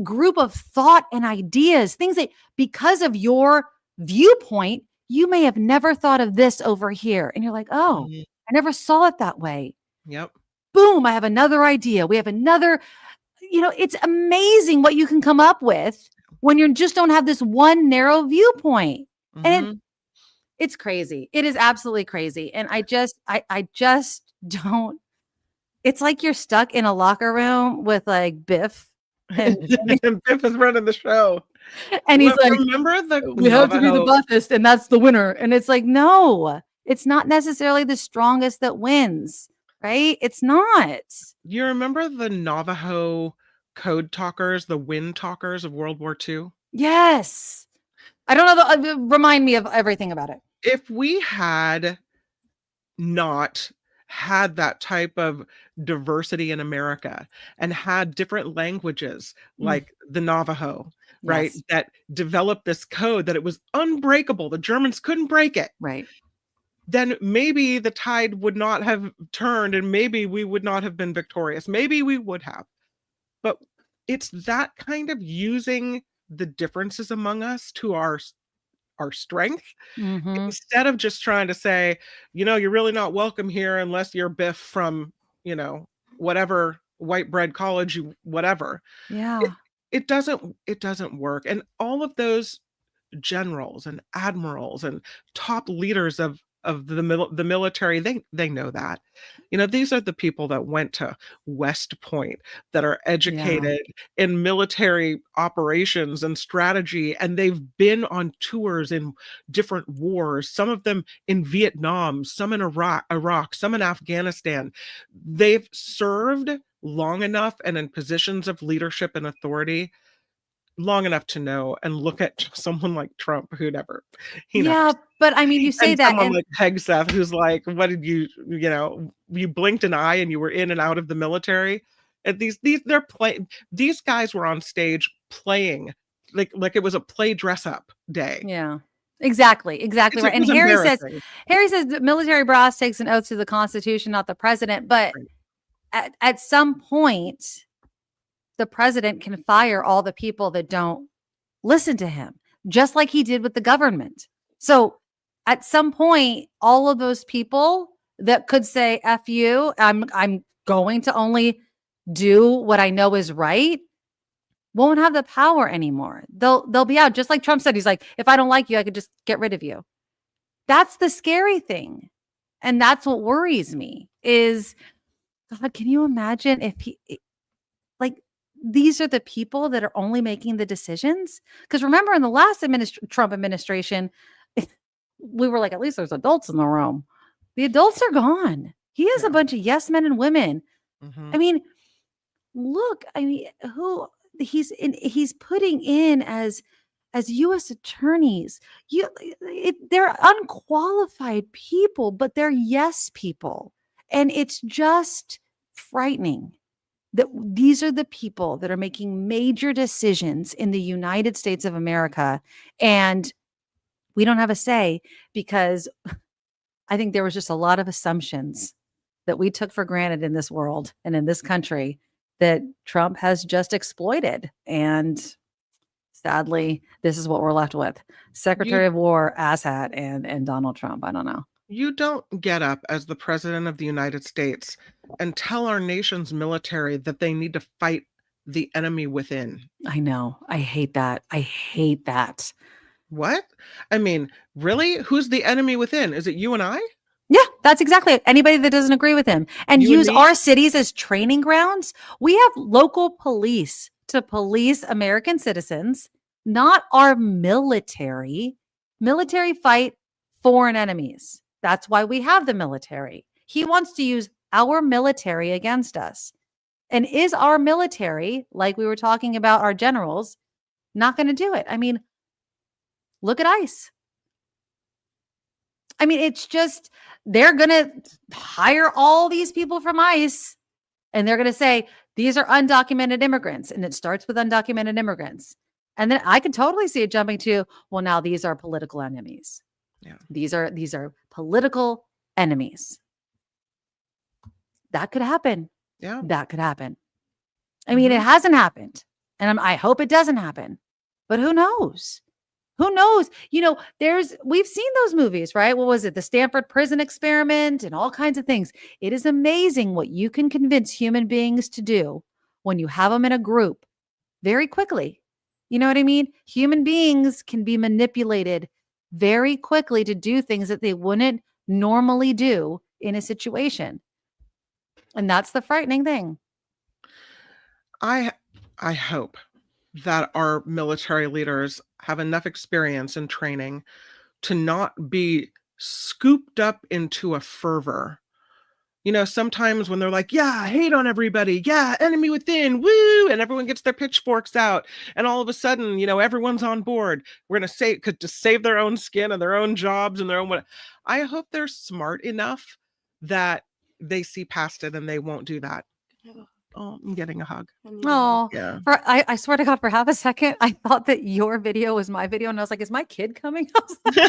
group of thought and ideas, things that because of your viewpoint, you may have never thought of this over here. And you're like, oh, I never saw it that way. Yep. Boom, I have another idea. We have another, it's amazing what you can come up with when you just don't have this one narrow viewpoint. And it's crazy. It is absolutely crazy. And I just don't, it's like you're stuck in a locker room with like Biff. And Biff is running the show. And he's like, remember we have to be the buffest, and that's the winner. And it's like, no, it's not necessarily the strongest that wins, right? It's not. You remember the Navajo code talkers, the wind talkers of World War II? Yes. I don't know. Remind me of everything about it. If we had not had that type of diversity in America and had different languages like the Navajo, right? Yes. That developed this code that it was unbreakable. The Germans couldn't break it. Right. Then maybe the tide would not have turned and maybe we would not have been victorious. Maybe we would have. But it's that kind of using the differences among us to our strength, instead of just trying to say, you're really not welcome here unless you're Biff from, whatever white bread college, whatever. Yeah. it doesn't work. And all of those generals and admirals and top leaders of the military, they know that. These are the people that went to West Point, that are educated in military operations and strategy, and they've been on tours in different wars, some of them in Vietnam, some in Iraq, some in Afghanistan. They've served long enough and in positions of leadership and authority long enough to know and look at someone like Trump, who never. But I mean, you say and that, someone and like Hegseth, who's like, what did you blinked an eye and you were in and out of the military. And they're playing. These guys were on stage playing like it was a play dress up day. yeah, exactly right. And Harry says the military brass takes an oath to the Constitution, not the president. But at some point, the president can fire all the people that don't listen to him, just like he did with the government. So at some point, all of those people that could say, F you, I'm going to only do what I know is right, won't have the power anymore. They'll be out. Just like Trump said, he's like, if I don't like you, I could just get rid of you. That's the scary thing. And that's what worries me is, God, can you imagine if these are the people that are only making the decisions? Because remember, in the last Trump administration, we were like, at least there's adults in the room. The adults are gone. He has a bunch of yes men and women. Mm-hmm. I mean, look, who he's putting in as U.S. attorneys. They're unqualified people, but they're yes people. And it's just frightening that these are the people that are making major decisions in the United States of America. And we don't have a say, because I think there was just a lot of assumptions that we took for granted in this world and in this country that Trump has just exploited. And sadly, this is what we're left with. Secretary of War, asshat, and Donald Trump. I don't know. You don't get up as the president of the United States and tell our nation's military that they need to fight the enemy within. I know. I hate that. What? I mean, really? Who's the enemy within? Is it you and I? Yeah, that's exactly it. Anybody that doesn't agree with him and use our cities as training grounds. We have local police to police American citizens, not our military. Military fight foreign enemies. That's why we have the military. He wants to use our military against us. And is our military, like we were talking about our generals, not going to do it? I mean, look at ICE. I mean, it's just, they're going to hire all these people from ICE and they're going to say, these are undocumented immigrants. And it starts with undocumented immigrants. And then I can totally see it jumping to, well, now these are political enemies. Yeah. These are political enemies. That could happen. Yeah. That could happen. I mean, it hasn't happened. And I hope it doesn't happen. But who knows? Who knows? We've seen those movies, right? What was it? The Stanford Prison Experiment and all kinds of things. It is amazing what you can convince human beings to do when you have them in a group very quickly. You know what I mean? Human beings can be manipulated very quickly to do things that they wouldn't normally do in a situation. And that's the frightening thing. I hope that our military leaders have enough experience and training to not be scooped up into a fervor. Sometimes when they're like, yeah, hate on everybody. Yeah, enemy within, woo. And everyone gets their pitchforks out. And all of a sudden, everyone's on board. We're going to save their own skin and their own jobs and their own. I hope they're smart enough that they see past it and they won't do that. Oh, I'm getting a hug. Oh, yeah. I swear to God, for half a second, I thought that your video was my video. And I was like, is my kid coming? I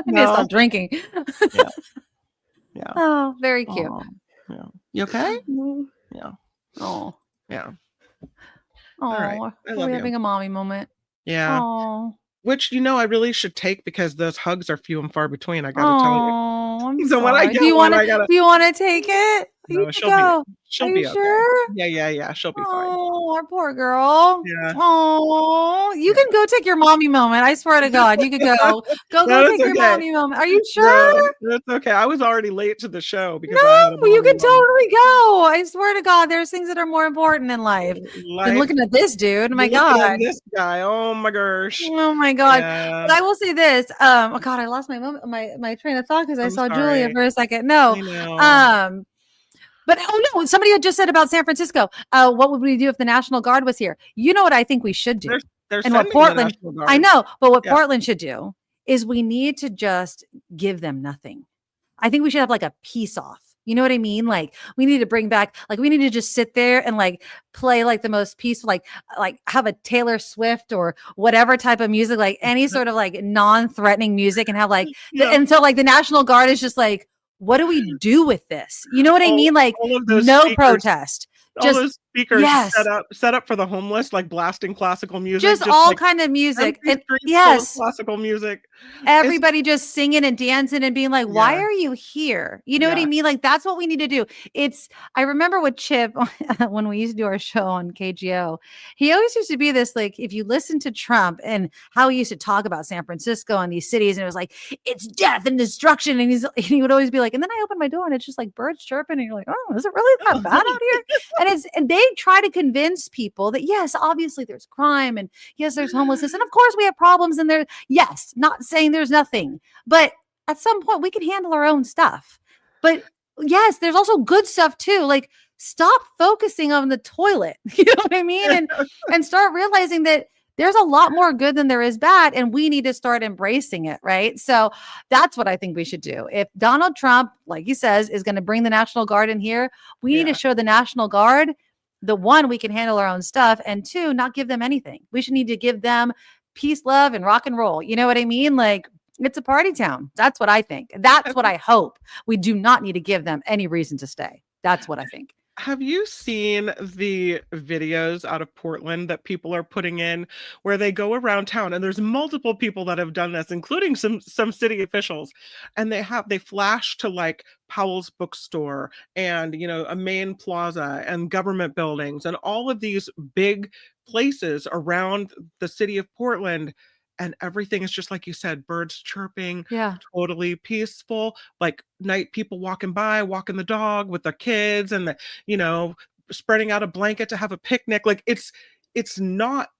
need to stop drinking. Yeah. Yeah. Oh, very cute. Oh, yeah. You okay? Yeah. Oh. Yeah. Oh, All right. I love we're you. having a mommy moment. Yeah. Oh. Which, I really should take because those hugs are few and far between. I got to tell you. I'm So when I sorry. get do you one, want to take it? You No, could she'll go. be she'll Are be you okay. sure? Yeah, she'll be fine. Oh, our poor girl. Yeah. Oh, you Yeah. can go take your mommy moment. I swear to God, you could go. Go No, take it's your okay. mommy moment. Are you No, sure? that's okay. I was already late to the show because I had a No, you mommy can moment. totally go. I swear to God, there's things that are more important in life than Life, looking at this dude. My you're looking at God. this guy. Oh my gosh. Oh my God. Yeah, But I will say this. Oh God, I lost my moment, my train of thought because I I'm saw Julia sorry. for a second. No. I know. But oh no, somebody had just said about San Francisco. What would we do if the National Guard was here? You know what I think we should do? They're And what sending the Portland, National Guard. I know, but what Yeah. Portland should do is we need to just give them nothing. I think we should have like a peace off. You know what I mean? Like we need to bring back, like we need to just sit there and like play like the most peaceful, like have a Taylor Swift or whatever type of music, like any sort of like non-threatening music, and have like, Yeah. and so like the National Guard is just like, what do we do with this? You know what I mean? Like all of those no speakers, protest. all Just those speakers yes. set up for the homeless, like blasting classical music. Just all like, kind of music. empty And streets full of yes. classical music. Everybody just singing and dancing and being like, why Yeah. are you here? You know what I Yeah. mean? Like, that's what we need to do. I remember with Chip, when we used to do our show on KGO, he always used to be this, like, if you listen to Trump and how he used to talk about San Francisco and these cities, and it was like, it's death and destruction. And he would always be like, and then I open my door and it's just like birds chirping. And you're like, oh, is it really that bad out here? And they try to convince people that, yes, obviously there's crime and yes, there's homelessness. And of course we have problems and yes, not saying there's nothing, but at some point we can handle our own stuff. But yes, there's also good stuff too. Like stop focusing on the toilet. You know what I mean? And start realizing that there's a lot more good than there is bad, and we need to start embracing it, right? So that's what I think we should do. If Donald Trump, like he says, is going to bring the National Guard in here, we need to show the National Guard, the one, we can handle our own stuff, and two, not give them anything. We should need to give them peace, love, and rock and roll. You know what I mean? Like it's a party town. That's what I think. That's what I hope. We do not need to give them any reason to stay. That's what I think. Have you seen the videos out of Portland that people are putting in where they go around town, and there's multiple people that have done this, including some city officials, and they flash to like Powell's bookstore and, you know, a main plaza and government buildings and all of these big places around the city of Portland. And everything is just like you said, birds chirping, totally peaceful, like night people walking by, walking the dog with their kids and spreading out a blanket to have a picnic. Like it's not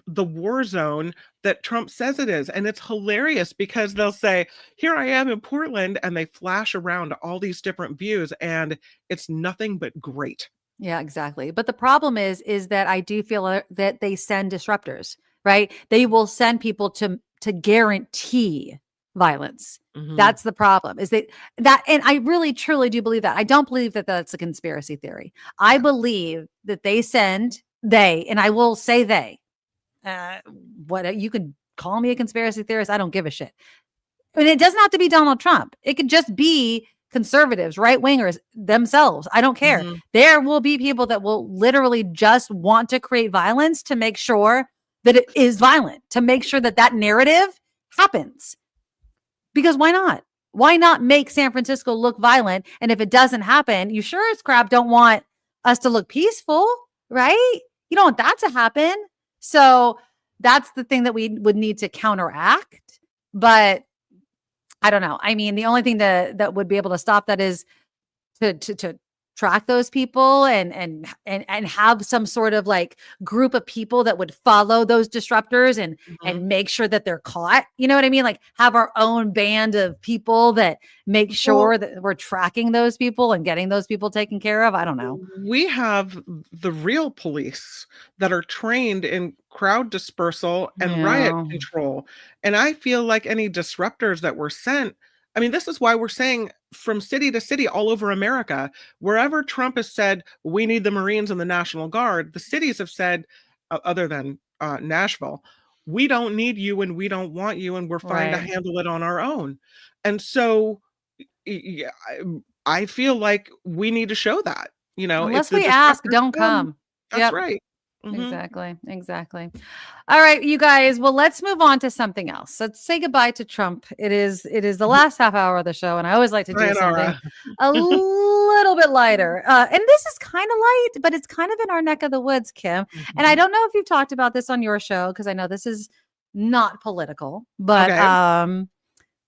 the war zone that Trump says it is. And it's hilarious because they'll say, here I am in Portland, and they flash around all these different views, and it's nothing but great. Yeah, exactly. But the problem is that I do feel that they send disruptors. Right? They will send people to guarantee violence. Mm-hmm. That's the problem. And I really truly do believe that. I don't believe that that's a conspiracy theory. I believe that and I will say they. What you could call me a conspiracy theorist? I don't give a shit. And it doesn't have to be Donald Trump. It could just be conservatives, right wingers themselves. I don't care. Mm-hmm. There will be people that will literally just want to create violence to make sure that it is violent, to make sure that narrative happens. Because why not? Why not make San Francisco look violent? And if it doesn't happen, you sure as crap don't want us to look peaceful, right? You don't want that to happen. So that's the thing that we would need to counteract. But I don't know. I mean, the only thing that would be able to stop that is to track those people and have some sort of like group of people that would follow those disruptors and make sure that they're caught. You know what I mean? Like have our own band of people that make sure that we're tracking those people and getting those people taken care of. I don't know. We have the real police that are trained in crowd dispersal and riot control. And I feel like any disruptors that were sent, I mean, this is why we're saying from city to city all over America, wherever Trump has said, we need the Marines and the National Guard, the cities have said, other than Nashville, we don't need you and we don't want you and we're fine to handle it on our own. And so I feel like we need to show that, unless we ask, don't come. That's right. Exactly. All right, you guys. Well, let's move on to something else. Let's say goodbye to Trump. It is the last half hour of the show, and I always like to do something a little bit lighter. And this is kind of light, but it's kind of in our neck of the woods, Kim. And I don't know if you've talked about this on your show, because I know this is not political, but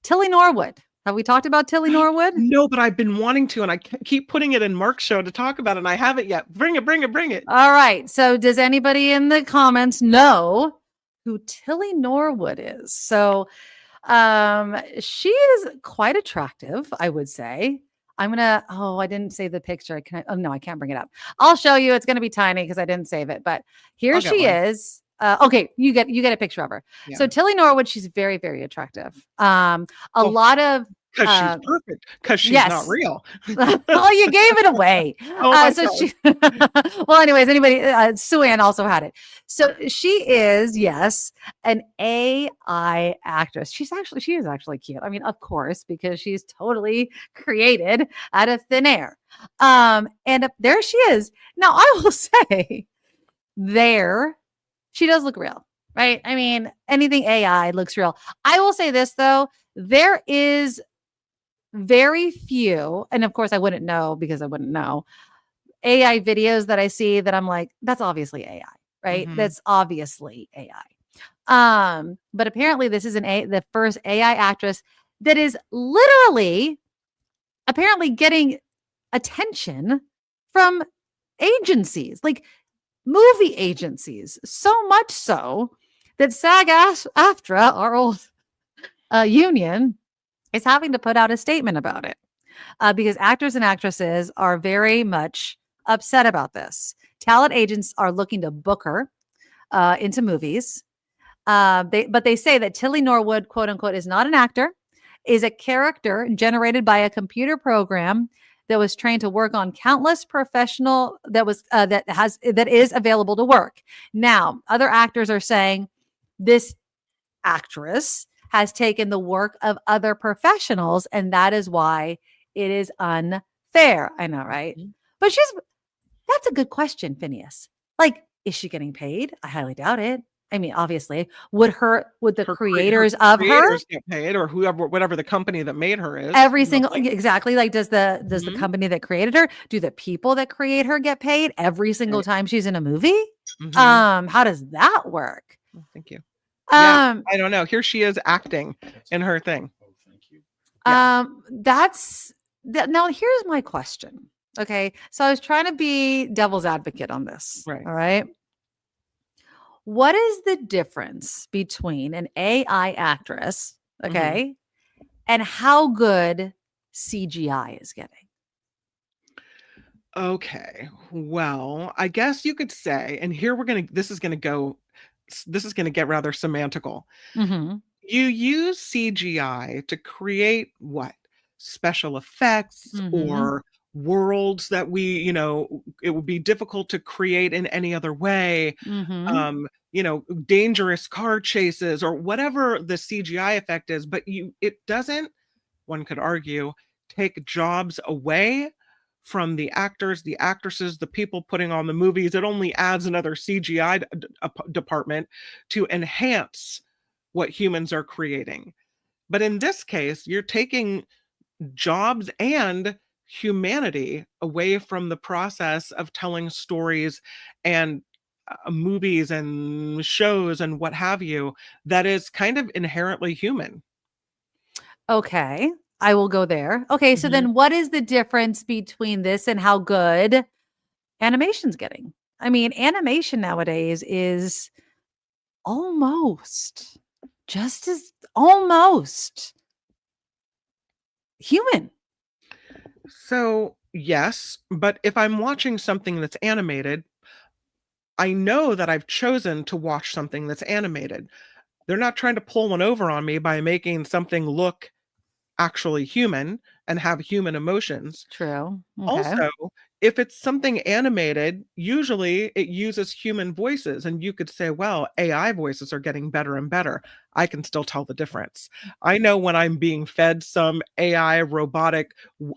Tilly Norwood. Have we talked about Tilly Norwood? No, but I've been wanting to, and I keep putting it in Mark's show to talk about it, and I haven't yet. Bring it. All right. So does anybody in the comments know who Tilly Norwood is? So she is quite attractive, I would say. I didn't save the picture. I can't bring it up. I'll show you. It's going to be tiny because I didn't save it, but here she is. Okay, you get a picture of her. Yeah. So Tilly Norwood, she's very, very attractive. Lot of because she's perfect, because she's not real. Oh, you gave it away. Well, anyways, Sue Ann also had it. So she is, yes, an AI actress. She is actually cute. I mean, of course, because she's totally created out of thin air. And there she is. Now, I will say, she does look real, right? I mean, anything AI looks real. I will say this, though. There is very few, and of course I wouldn't know because I wouldn't know, AI videos that I see that I'm like, that's obviously AI, right? That's obviously AI. But apparently this is the first AI actress that is literally apparently getting attention from agencies, like movie agencies, so much so that SAG-AFTRA, our old union, is having to put out a statement about it because actors and actresses are very much upset about this. Talent agents are looking to book her into movies. But they say that Tilly Norwood, quote unquote, is not an actor, is a character generated by a computer program that was trained to work on countless professional that is available to work. Now, other actors are saying this actress has taken the work of other professionals, and that is why it is unfair. I know, right? But that's a good question, Phineas. Like, is she getting paid? I highly doubt it. I mean, obviously, would the creators get paid, or whatever the company that made her is? Exactly. Like, does the company that created her, do the people that create her get paid every single time she's in a movie? How does that work? Oh, thank you. I don't know. Here she is acting in her thing. Oh, thank you. Now here's my question. Okay. So I was trying to be devil's advocate on this. Right. All right. What is the difference between an AI actress, okay, and how good CGI is getting? Okay. Well, I guess you could say, and here this is going to get rather semantical. You use CGI to create what? Special effects or worlds that it would be difficult to create in any other way. Dangerous car chases or whatever the CGI effect is, but it doesn't, one could argue, take jobs away from the actors, the actresses, the people putting on the movies. It only adds another CGI department to enhance what humans are creating. But in this case, you're taking jobs and humanity away from the process of telling stories and movies and shows and what have you, that is kind of inherently human. Okay. I will go there. Okay. So then what is the difference between this and how good animation's getting? I mean, animation nowadays is almost human. So yes, but if I'm watching something that's animated, I know that I've chosen to watch something that's animated. They're not trying to pull one over on me by making something look actually human and have human emotions. True. Okay. Also, if it's something animated, usually it uses human voices, and you could say, well, AI voices are getting better and better. I can still tell the difference. I know when I'm being fed some AI robotic,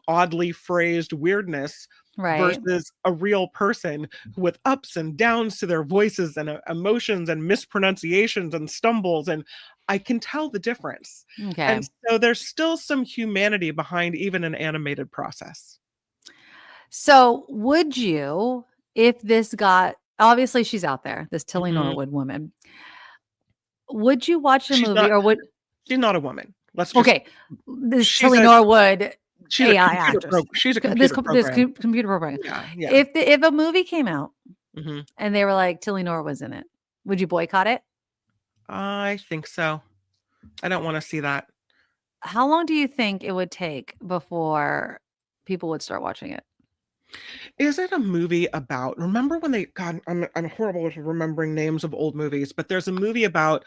oddly phrased weirdness, Right. versus a real person with ups and downs to their voices and emotions and mispronunciations and stumbles. And I can tell the difference. Okay. And so there's still some humanity behind even an animated process. So would you, if this got, obviously she's out there, this Tilly Mhm. Norwood woman, would you watch the She's movie not- or would, She's not a woman. Let's just, okay, this she's Tilly a- Norwood she's AI a computer actress. she's a This computer program. computer program. Yeah, yeah. If a movie came out Mhm. and they were like, Tilly Norwood's in it, would you boycott it? I think so. I don't want to see that. How long do you think it would take before people would start watching it? Is it a movie about, remember when they, God, I'm horrible with remembering names of old movies, but there's a movie about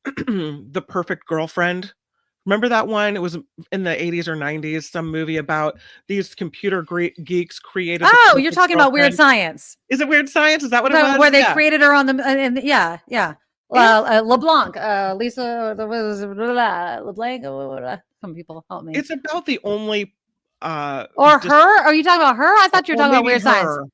The Perfect Girlfriend. Remember that one? It was in the 80s or 90s, some movie about these computer geeks created. the Oh, you're perfect talking about Weird girlfriend. Science. Is it Weird Science? Is that what it was? Where they Yeah. created her on the, and yeah. LeBlanc, Lisa, LeBlanc, some people help me. It's about the only Or her? Are you talking about her? I thought you were talking about Weird Science.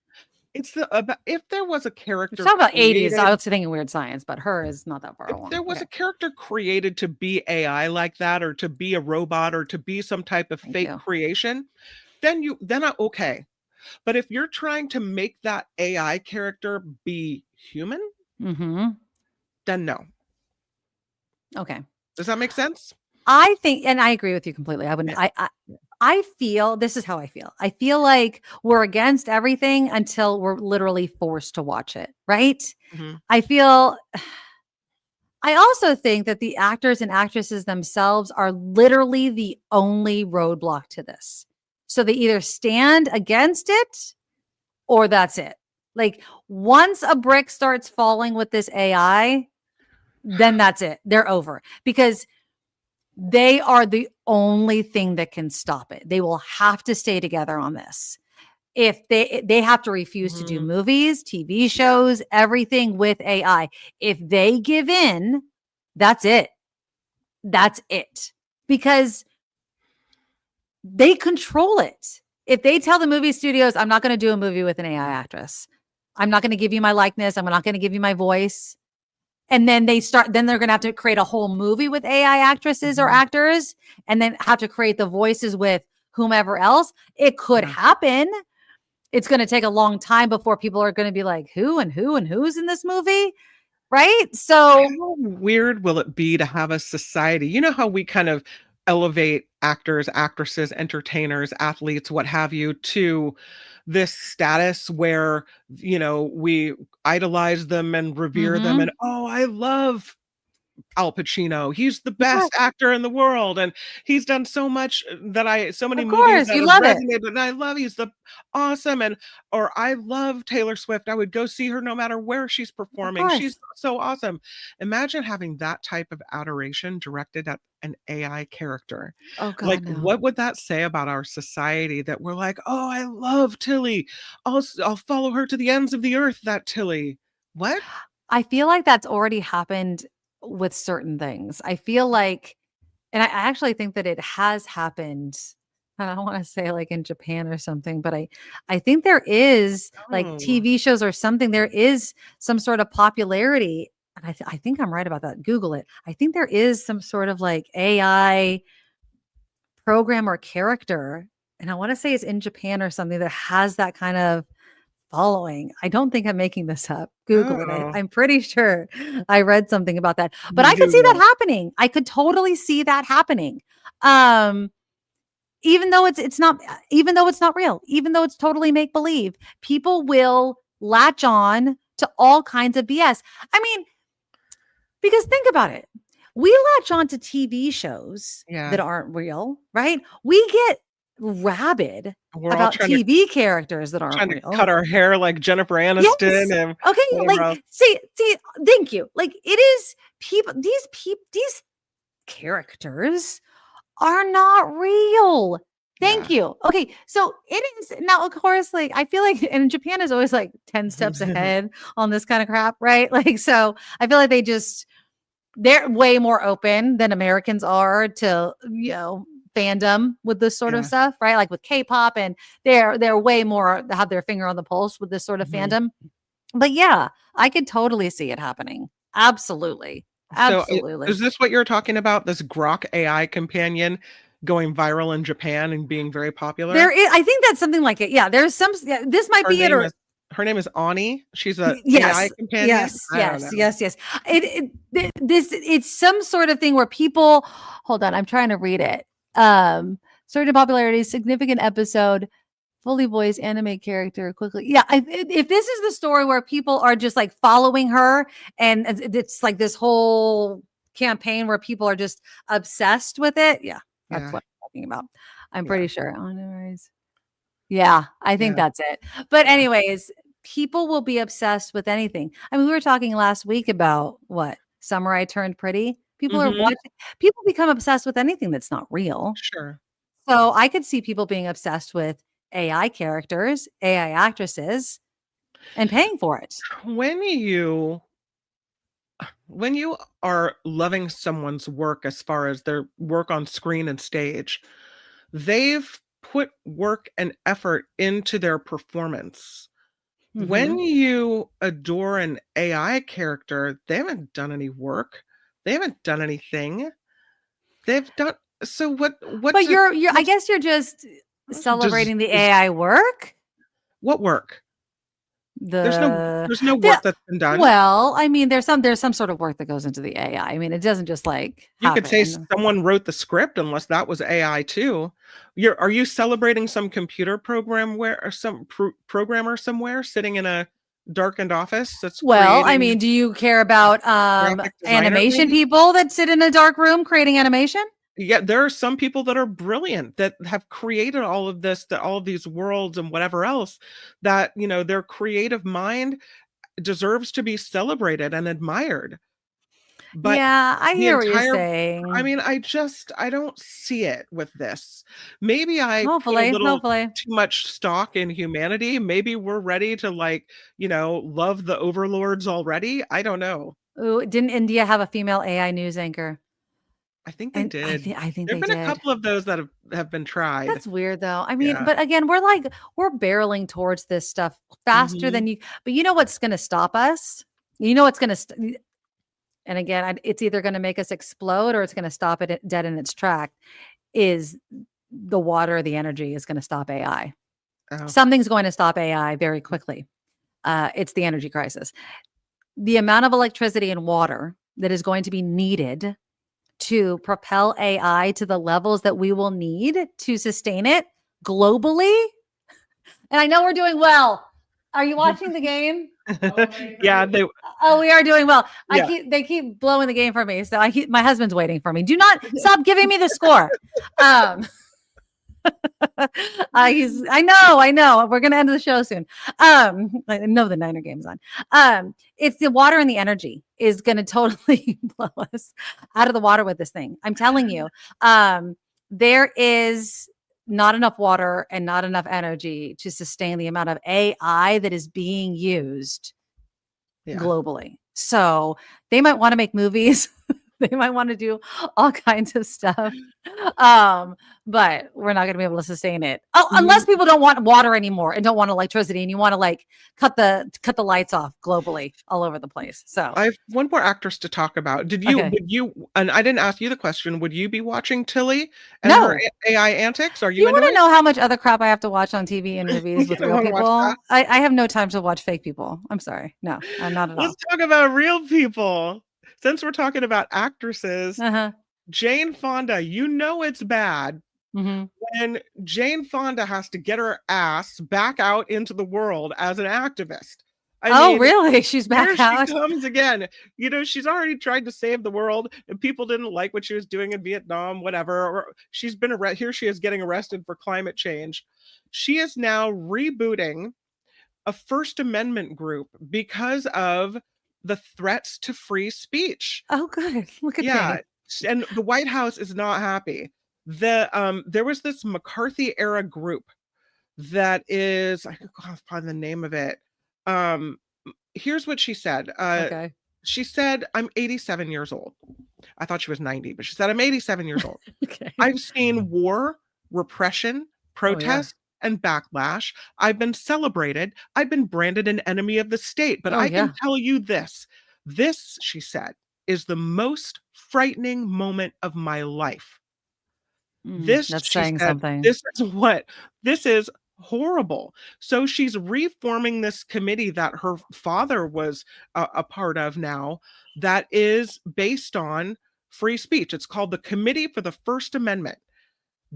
It's about, if there was a character You're talking about 80s. created- I was thinking Weird Science, but her is not that far if along. there was Okay. a character created to be AI like that, or to be a robot, or to be some type of Thank fake you. creation, then okay. But if you're trying to make that AI character be human, Mm-hmm. then no. Okay. Does that make sense? I think, and I agree with you completely. I wouldn't. I feel, this is how I feel. I feel like we're against everything until we're literally forced to watch it. Right. Mhm. I also think that the actors and actresses themselves are literally the only roadblock to this. So they either stand against it or that's it. Like once a brick starts falling with this AI, then that's it. They're over because they are the only thing that can stop it. They will have to stay together on this. If they have to refuse to do Mhm. movies, TV shows, everything with AI. If they give in, that's it. That's it. Because they control it. If they tell the movie studios, I'm not going to do a movie with an AI actress. I'm not going to give you my likeness. I'm not going to give you my voice. And then then they're going to have to create a whole movie with AI actresses or actors and then have to create the voices with whomever else. It could happen. It's going to take a long time before people are going to be like, who and who's in this movie? Right? So How weird will it be to have a society? You know how we kind of elevate actors, actresses, entertainers, athletes, what have you, to this status where, we idolize them and revere them. Mhm. And, oh, I love Al Pacino. He's the best actor in the world. And he's done so much so many Of movies course, that you have love it. resonated. And I love, he's the awesome. Or I love Taylor Swift. I would go see her no matter where she's performing. She's so awesome. Imagine having that type of adoration directed at an AI character. Oh God, Like, no. what would that say about our society that we're like, oh, I love Tilly. I'll follow her to the ends of the earth, that Tilly. What? I feel like that's already happened with certain things. I feel like, and I actually think that it has happened. I don't want to say like in Japan or something, but I think there is like Oh. TV shows or something. There is some sort of popularity. And I think I'm right about that. Google it. I think there is some sort of like AI program or character. And I want to say it's in Japan or something that has that kind of following. I don't think I'm making this up. Google it. Oh. I'm pretty sure I read something about that, but I could see that happening. I could totally see that happening. Even though it's not real, even though it's totally make believe, people will latch on to all kinds of BS. I mean, because think about it. We latch on to TV shows that aren't real, right? We get rabid We're all about trying TV characters that aren't trying real. to cut our hair like Jennifer Aniston. Yes. And Okay, whatever else. like see, thank you. Like it is people, these characters are not real. Thank you. Okay, so it is now, of course, like I feel like, and Japan is always like 10 steps ahead on this kind of crap, right? Like, so I feel like they're way more open than Americans are to, fandom with this sort Yeah. of stuff, right? Like with K-pop, and they're way more have their finger on the pulse with this sort of Mhm. fandom. But yeah, I could totally see it happening. Absolutely. So Absolutely. is this what you're talking about? This Grok AI companion going viral in Japan and being very popular? There is, I think that's something like it. Yeah, there's some, yeah, this might be it, or her name is Ani. She's a AI yes, companion. yes, I don't yes, know. yes. It's some sort of thing where people, hold on, I'm trying to read it. Certain popularity, significant episode, fully voiced anime character quickly. Yeah, if this is the story where people are just like following her, and it's like this whole campaign where people are just obsessed with it. Yeah, that's Yeah. what I'm talking about. I'm Yeah. pretty sure. Oh, no worries. Yeah, I think Yeah. that's it. But Yeah. anyways, people will be obsessed with anything. I mean, we were talking last week about what Samurai Turned Pretty. People are Mhm. watching. People become obsessed with anything that's not real. Sure. So I could see people being obsessed with AI characters, AI actresses, and paying for it. When you are loving someone's work as far as their work on screen and stage, they've put work and effort into their performance. When Mhm. you adore an AI character, they haven't done any work. They haven't done anything. They've done so what's But it you're I what's guess you're just does celebrating the is AI work. what work? There's The no work that's been done. Well, I mean, there's some sort of work that goes into the AI. I mean, it doesn't just like You could say happen. someone wrote the script unless that was AI too. Are you celebrating some computer program where or some programmer somewhere sitting in a darkened office that's Well, I creating mean, do you care about graphic designer animation maybe? people that sit in a dark room creating animation? Yeah, there are some people that are brilliant that have created all of this, that all of these worlds and whatever else, that, their creative mind deserves to be celebrated and admired. But Yeah, I the hear what you're entire I saying. mean, I don't see it with this. Maybe I put a Hopefully, little hopefully. too much stock in humanity. Maybe we're ready to love the overlords already. I don't know. Ooh, didn't India have a female AI news anchor? I think they And did. I think There've they been a did. couple of those that have been tried. That's weird though. I mean, Yeah. but again, we're barreling towards this stuff faster Mhm. than you. But you know what's going to stop us? You know what's going to and again, it's either going to make us explode or it's going to stop it dead in its track. Is the water, the energy is going to stop AI. Oh. Something's going to stop AI very quickly. It's the energy crisis. The amount of electricity and water that is going to be needed to propel AI to the levels that we will need to sustain it globally. And I know we're doing well. Are you watching the game? Yeah, they Oh, we are doing well. Yeah. They keep blowing the game for me. So my husband's waiting for me. Do not stop giving me the score. I know. We're gonna end the show soon. I know the Niner game's on. It's the water and the energy is gonna totally blow us out of the water with this thing. I'm telling you. There is not enough water and not enough energy to sustain the amount of AI that is being used globally. So they might want to make movies. They might want to do all kinds of stuff. But we're not going to be able to sustain it. Oh, unless people don't want water anymore and don't want electricity and you want to like cut the lights off globally all over the place. So I have one more actress to talk about. Okay. Would you, and I didn't ask you the question, would you be watching Tilly and No. her AI antics? Are Do you you into want to it? know how much other crap I have to watch on TV and movies with You don't real wanna watch people? that? I have no time to watch fake people. I'm sorry. No, I'm not at all. Let's talk about real people. Since we're talking about actresses, Uh-huh. Jane Fonda, it's bad Mm-hmm. when Jane Fonda has to get her ass back out into the world as an activist. I mean, Really? She's here back out? she comes again. She's already tried to save the world and people didn't like what she was doing in Vietnam, whatever. Or she's been here she is getting arrested for climate change. She is now rebooting a First Amendment group because of the threats to free speech. Oh, good. Look at Yeah, me. and the White House is not happy. There was this McCarthy era group that is, I could find the name of it. Here's what she said. Okay. She said, I'm 87 years old. I thought she was 90, but she said, I'm 87 years old. Okay. I've seen war, repression, protest, and backlash. I've been celebrated. I've been branded an enemy of the state. But I can tell you this. This, she said, is the most frightening moment of my life. This, that's she saying said, something. this is horrible. So she's reforming this committee that her father was a part of now that is based on free speech. It's called the Committee for the First Amendment.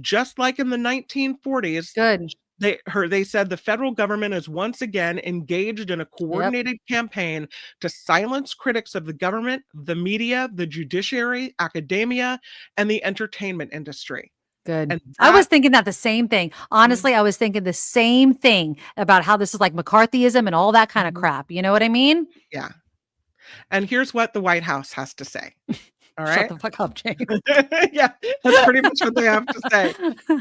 Just like in the 1940s, Good. they said the federal government is once again engaged in a coordinated campaign to silence critics of the government, the media, the judiciary, academia, and the entertainment industry. Good. And I was thinking that the same thing. Honestly, I was thinking the same thing about how this is like McCarthyism and all that kind of crap. You know what I mean? Yeah. And here's what the White House has to say. All right. Shut the fuck up, Jane. Yeah, that's pretty much what they have to say.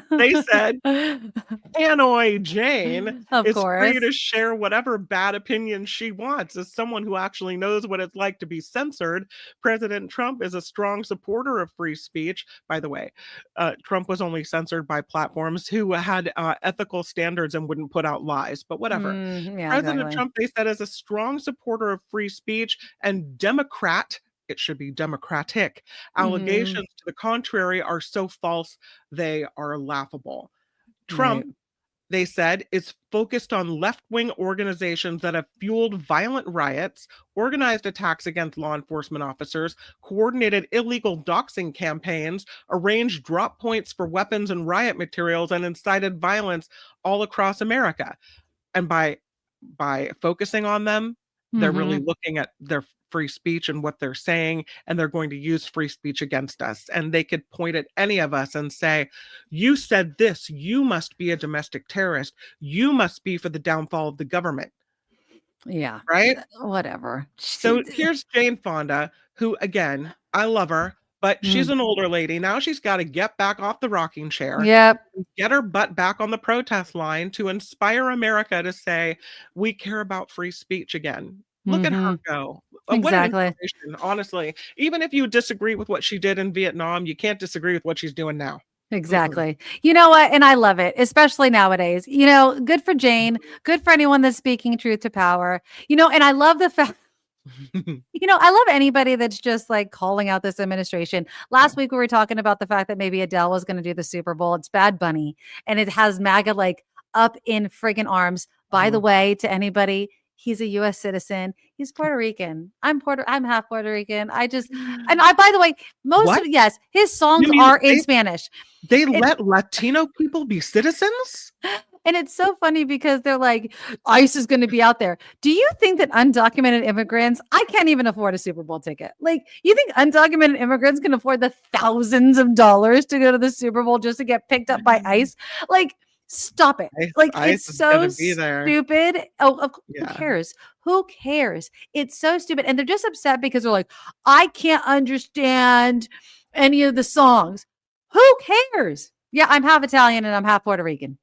They said, Hanoi Jane Of is course. free to share whatever bad opinions she wants. As someone who actually knows what it's like to be censored, President Trump is a strong supporter of free speech. By the way, Trump was only censored by platforms who had ethical standards and wouldn't put out lies, but whatever. President Trump, they said, is a strong supporter of free speech and Democrat. It should be democratic. Allegations to the contrary are so false, they are laughable. Trump, they said, is focused on left-wing organizations that have fueled violent riots, organized attacks against law enforcement officers, coordinated illegal doxing campaigns, arranged drop points for weapons and riot materials, and incited violence all across America. And by focusing on them, they're really looking at their free speech and what they're saying, and they're going to use free speech against us. And they could point at any of us and say, you said this, you must be a domestic terrorist. You must be for the downfall of the government. Yeah. Right? Whatever. So here's Jane Fonda, who, again, I love her, but she's an older lady. Now she's got to get back off the rocking chair. Yep. Get her butt back on the protest line to inspire America to say, we care about free speech again. Look at her go. Exactly. What an inspiration, honestly. Even if you disagree with what she did in Vietnam, you can't disagree with what she's doing now. Exactly. You know what? And I love it, especially nowadays. You know, good for Jane. Good for anyone that's speaking truth to power. You know, and I love the fact, you know, I love anybody that's just like calling out this administration. Last week we were talking about the fact that maybe Adele was going to do the Super Bowl. It's Bad Bunny, and it has MAGA like up in friggin' arms. By the way, to anybody, he's a U.S. citizen. He's Puerto Rican. I'm half Puerto Rican. By the way, yes, his songs are in Spanish. They let Latino people be citizens? And it's so funny because they're like, ICE is going to be out there. Do you think that undocumented immigrants, I can't even afford a Super Bowl ticket. Like, you think undocumented immigrants can afford the thousands of dollars to go to the Super Bowl just to get picked up by ICE? Like, stop it. Like, it's so stupid. Who cares? Who cares? It's so stupid. And they're just upset because they're like, I can't understand any of the songs. Who cares? Yeah, I'm half Italian and I'm half Puerto Rican.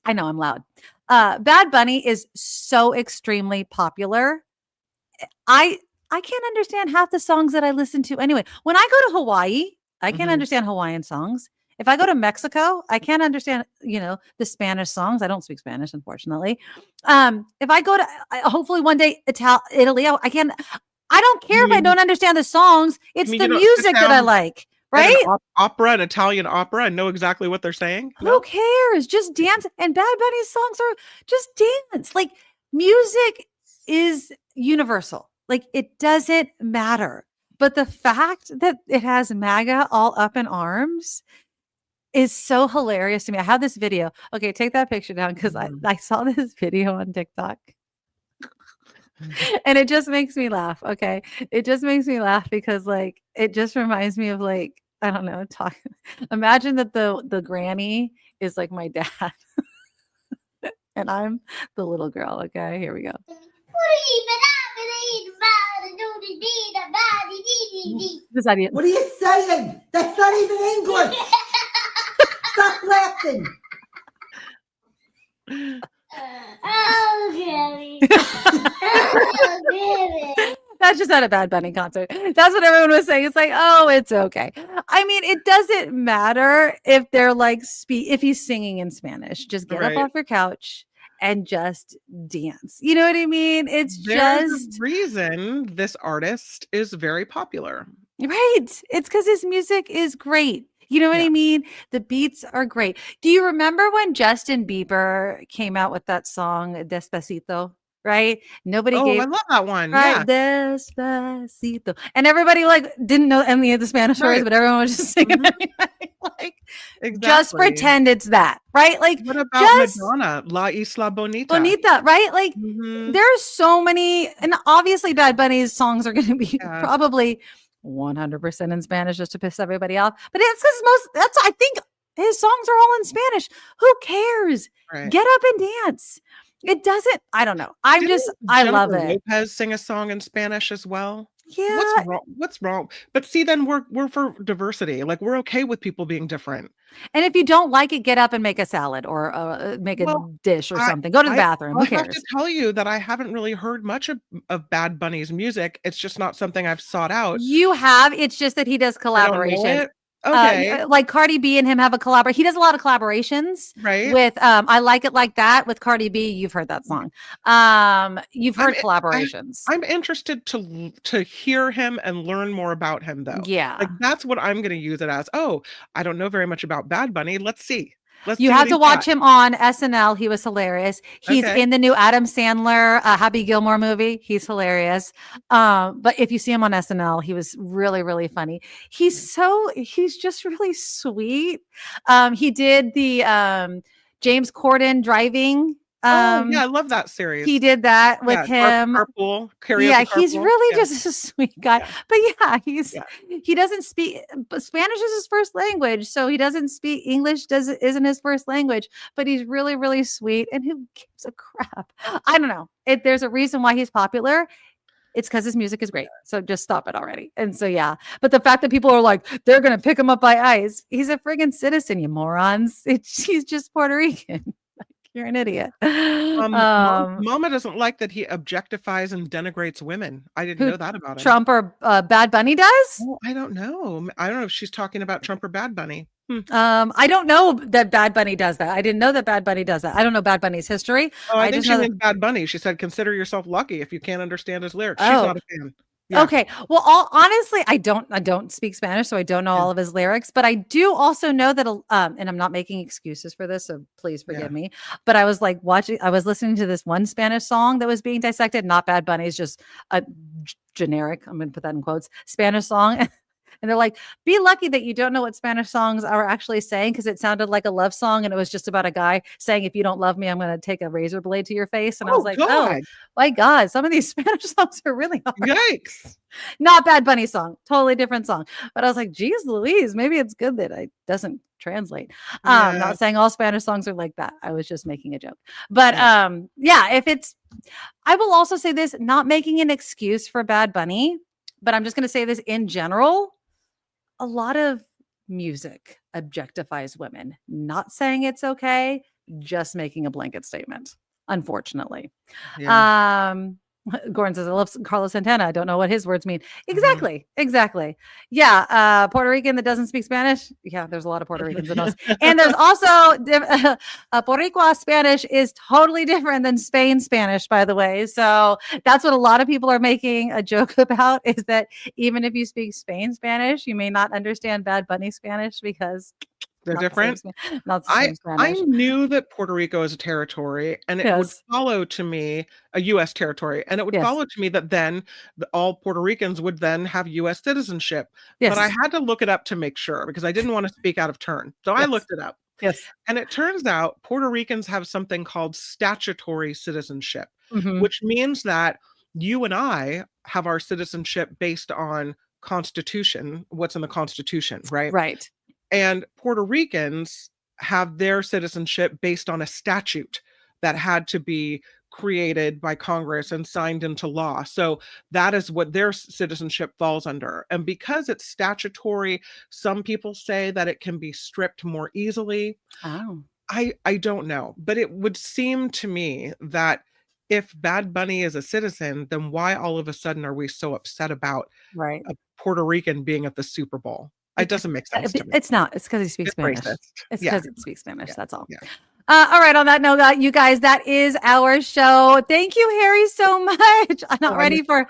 I know I'm loud. Bad Bunny is so extremely popular. I can't understand half the songs that I listen to anyway. When I go to Hawaii, I can't understand Hawaiian songs. If I go to Mexico, I can't understand, you know, the Spanish songs. I don't speak Spanish, unfortunately. If I go to, hopefully one day, Italy, I don't care if I don't understand the songs. It's the music that I like. Right? An Italian opera, and know exactly what they're saying. Who cares? Just dance. And Bad Bunny's songs are just dance. Like, music is universal. Like, it doesn't matter. But the fact that it has MAGA all up in arms is so hilarious to me. I have this video. Okay, take that picture down because I saw this video on TikTok. And it just makes me laugh. Okay. It just makes me laugh because like it just reminds me of like, I don't know, imagine that the granny is like my dad. And I'm the little girl. Okay, here we go. This idea. What are you saying? That's not even English. Stop laughing. That's That's just not a Bad Bunny concert. That's what everyone was saying. It's like, oh, it's okay. I mean, it doesn't matter if they're like if he's singing in Spanish. Just get up Right. off your couch and just dance. You know what I mean? It's There's just a reason this artist is very popular. right. It's because his music is great. You know what Yeah. I mean? The beats are great. Do you remember when Justin Bieber came out with that song Despacito? Right? Nobody Oh, gave I love that one. right, Yeah. Despacito, and everybody like didn't know any of the Spanish words, Right. but everyone was just singing Mhm. anyway. Like, just Exactly. pretend it's that, right? Like, What about just Madonna, La Isla Bonita? bonita, right? Like, Mhm. there's so many, and obviously, Bad Bunny's songs are going to be Yeah. probably 100% in Spanish just to piss everybody off. But it's because I think his songs are all in Spanish. Who cares? Right. Get up and dance. It doesn't. I don't know. I Didn't love Jennifer it. Lopez sing a song in Spanish as well? Yeah. What's wrong? What's wrong? But see, then we're for diversity. Like we're okay with people being different. And if you don't like it, get up and make a salad or make a Well, dish or something. Go to the bathroom. Who I have cares? to tell you that I haven't really heard much of Bad Bunny's music. It's just not something I've sought out. You have. It's just that he does I don't know collaborations. it. Okay. Like Cardi B and him have a collaboration. He does a lot of collaborations Right. with I Like It Like That with Cardi B. You've heard that song. You've heard collaborations. I'm interested to hear him and learn more about him though. Yeah. Like that's what I'm going to use it as. Oh, I don't know very much about Bad Bunny. Let's see. You have to watch him on SNL. He was hilarious. He's Okay. in the new Adam Sandler Happy Gilmore movie. He's hilarious. But if you see him on SNL, he was really, really funny. He's just really sweet. He did the James Corden driving. Oh, yeah, I love that series. He did that with him. Carpool, karaoke Yeah, he's carpool. really Yeah. just a sweet guy. Yeah. But yeah, he doesn't speak, but Spanish is his first language, so he doesn't speak English. Isn't his first language, but he's really, really sweet. And who gives a crap? I don't know. There's a reason why he's popular. It's because his music is great. So just stop it already. And so yeah, but the fact that people are like they're gonna pick him up by ice. He's a friggin' citizen, you morons. He's just Puerto Rican. You're an idiot. Mama doesn't like that he objectifies and denigrates women. I didn't know that about him. Trump or Bad Bunny does? Oh, I don't know. I don't know if she's talking about Trump or Bad Bunny. I don't know that Bad Bunny does that. I didn't know that Bad Bunny does that. I don't know Bad Bunny's history. Oh, I think just she know meant Bad Bunny. She said, "Consider yourself lucky if you can't understand his lyrics." She's Oh. not a fan. Yeah. Okay. Well, honestly, I don't speak Spanish, so I don't know all of his lyrics, but I do also know that and I'm not making excuses for this, so please forgive me. But I was like I was listening to this one Spanish song that was being dissected, not Bad Bunny's, just a generic, I'm going to put that in quotes, Spanish song. And they're like, be lucky that you don't know what Spanish songs are actually saying, because it sounded like a love song and it was just about a guy saying, if you don't love me, I'm going to take a razor blade to your face. And I was like, oh my God, some of these Spanish songs are really hard. Yikes. Not Bad Bunny song, totally different song. But I was like, geez Louise, maybe it's good that it doesn't translate. Not saying all Spanish songs are like that. I was just making a joke. But I will also say this, not making an excuse for Bad Bunny, but I'm just going to say this in general. A lot of music objectifies women, not saying it's okay, just making a blanket statement, unfortunately. Gordon says, I love Carlos Santana. I don't know what his words mean. Exactly. Yeah. Puerto Rican that doesn't speak Spanish. Yeah, there's a lot of Puerto Ricans that don't. And there's also Boricua Spanish is totally different than Spain Spanish, by the way. So that's what a lot of people are making a joke about, is that even if you speak Spain Spanish, you may not understand Bad Bunny Spanish because they're different. Not the same I Spanish. knew that Puerto Rico is a territory, and it would follow to me a U.S. territory, and it would follow to me that then all Puerto Ricans would then have U.S. citizenship. But I had to look it up to make sure, because I didn't want to speak out of turn. So I looked it up. And it turns out Puerto Ricans have something called statutory citizenship, which means that you and I have our citizenship based on Constitution, what's in the Constitution, right? Right. And Puerto Ricans have their citizenship based on a statute that had to be created by Congress and signed into law. So that is what their citizenship falls under. And because it's statutory, some people say that it can be stripped more easily. Oh. I don't know, but it would seem to me that if Bad Bunny is a citizen, then why all of a sudden are we so upset about Right. a Puerto Rican being at the Super Bowl? It doesn't make sense to me. It's not. It's because he speaks It's Spanish. racist. It's Yeah. because he speaks Spanish. Yeah. That's all. Yeah. All right. On that note, you guys, that is our show. Thank you, Harry, so much. I'm not ready for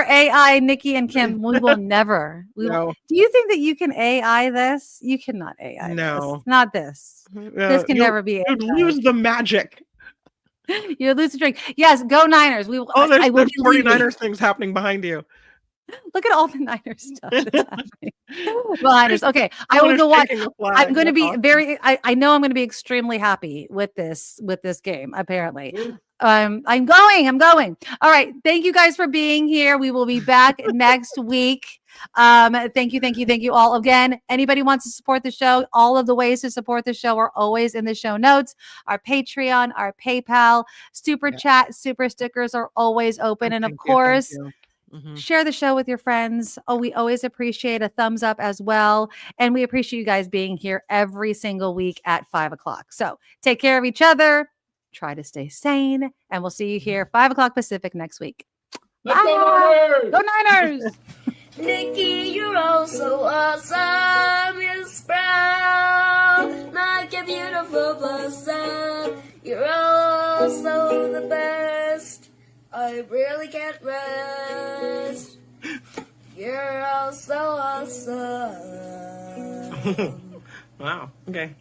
AI, Nikki and Kim. We will never. No. Do you think that you can AI this? You cannot AI No. this. Not this. This can never be You'd AI. lose the magic. You lose the drink. Yes, go Niners. We will. Oh, there's I will the be leaving. 49ers things happening behind you. Look at all the Niners stuff that's happening. Well, Niners. Okay, I will Someone is go watch. shaking the flag. I'm going to That's be awesome. very. I know I'm going to be extremely happy with this game. Apparently, I'm going. All right. Thank you guys for being here. We will be back next week. Thank you all again. Anybody wants to support the show? All of the ways to support the show are always in the show notes. Our Patreon, our PayPal, super chat, super stickers are always open, and of Thank course. you. Mhm. Share the show with your friends. Oh, we always appreciate a thumbs up as well. And we appreciate you guys being here every single week at 5:00. So take care of each other. Try to stay sane. And we'll see you here 5:00 Pacific next week. Let's go Niners! Go Niners! Nikki, you're all so awesome. Miss Brown, like a beautiful blossom. You're also the best. I really can't rest. You're all so awesome. Wow. Okay.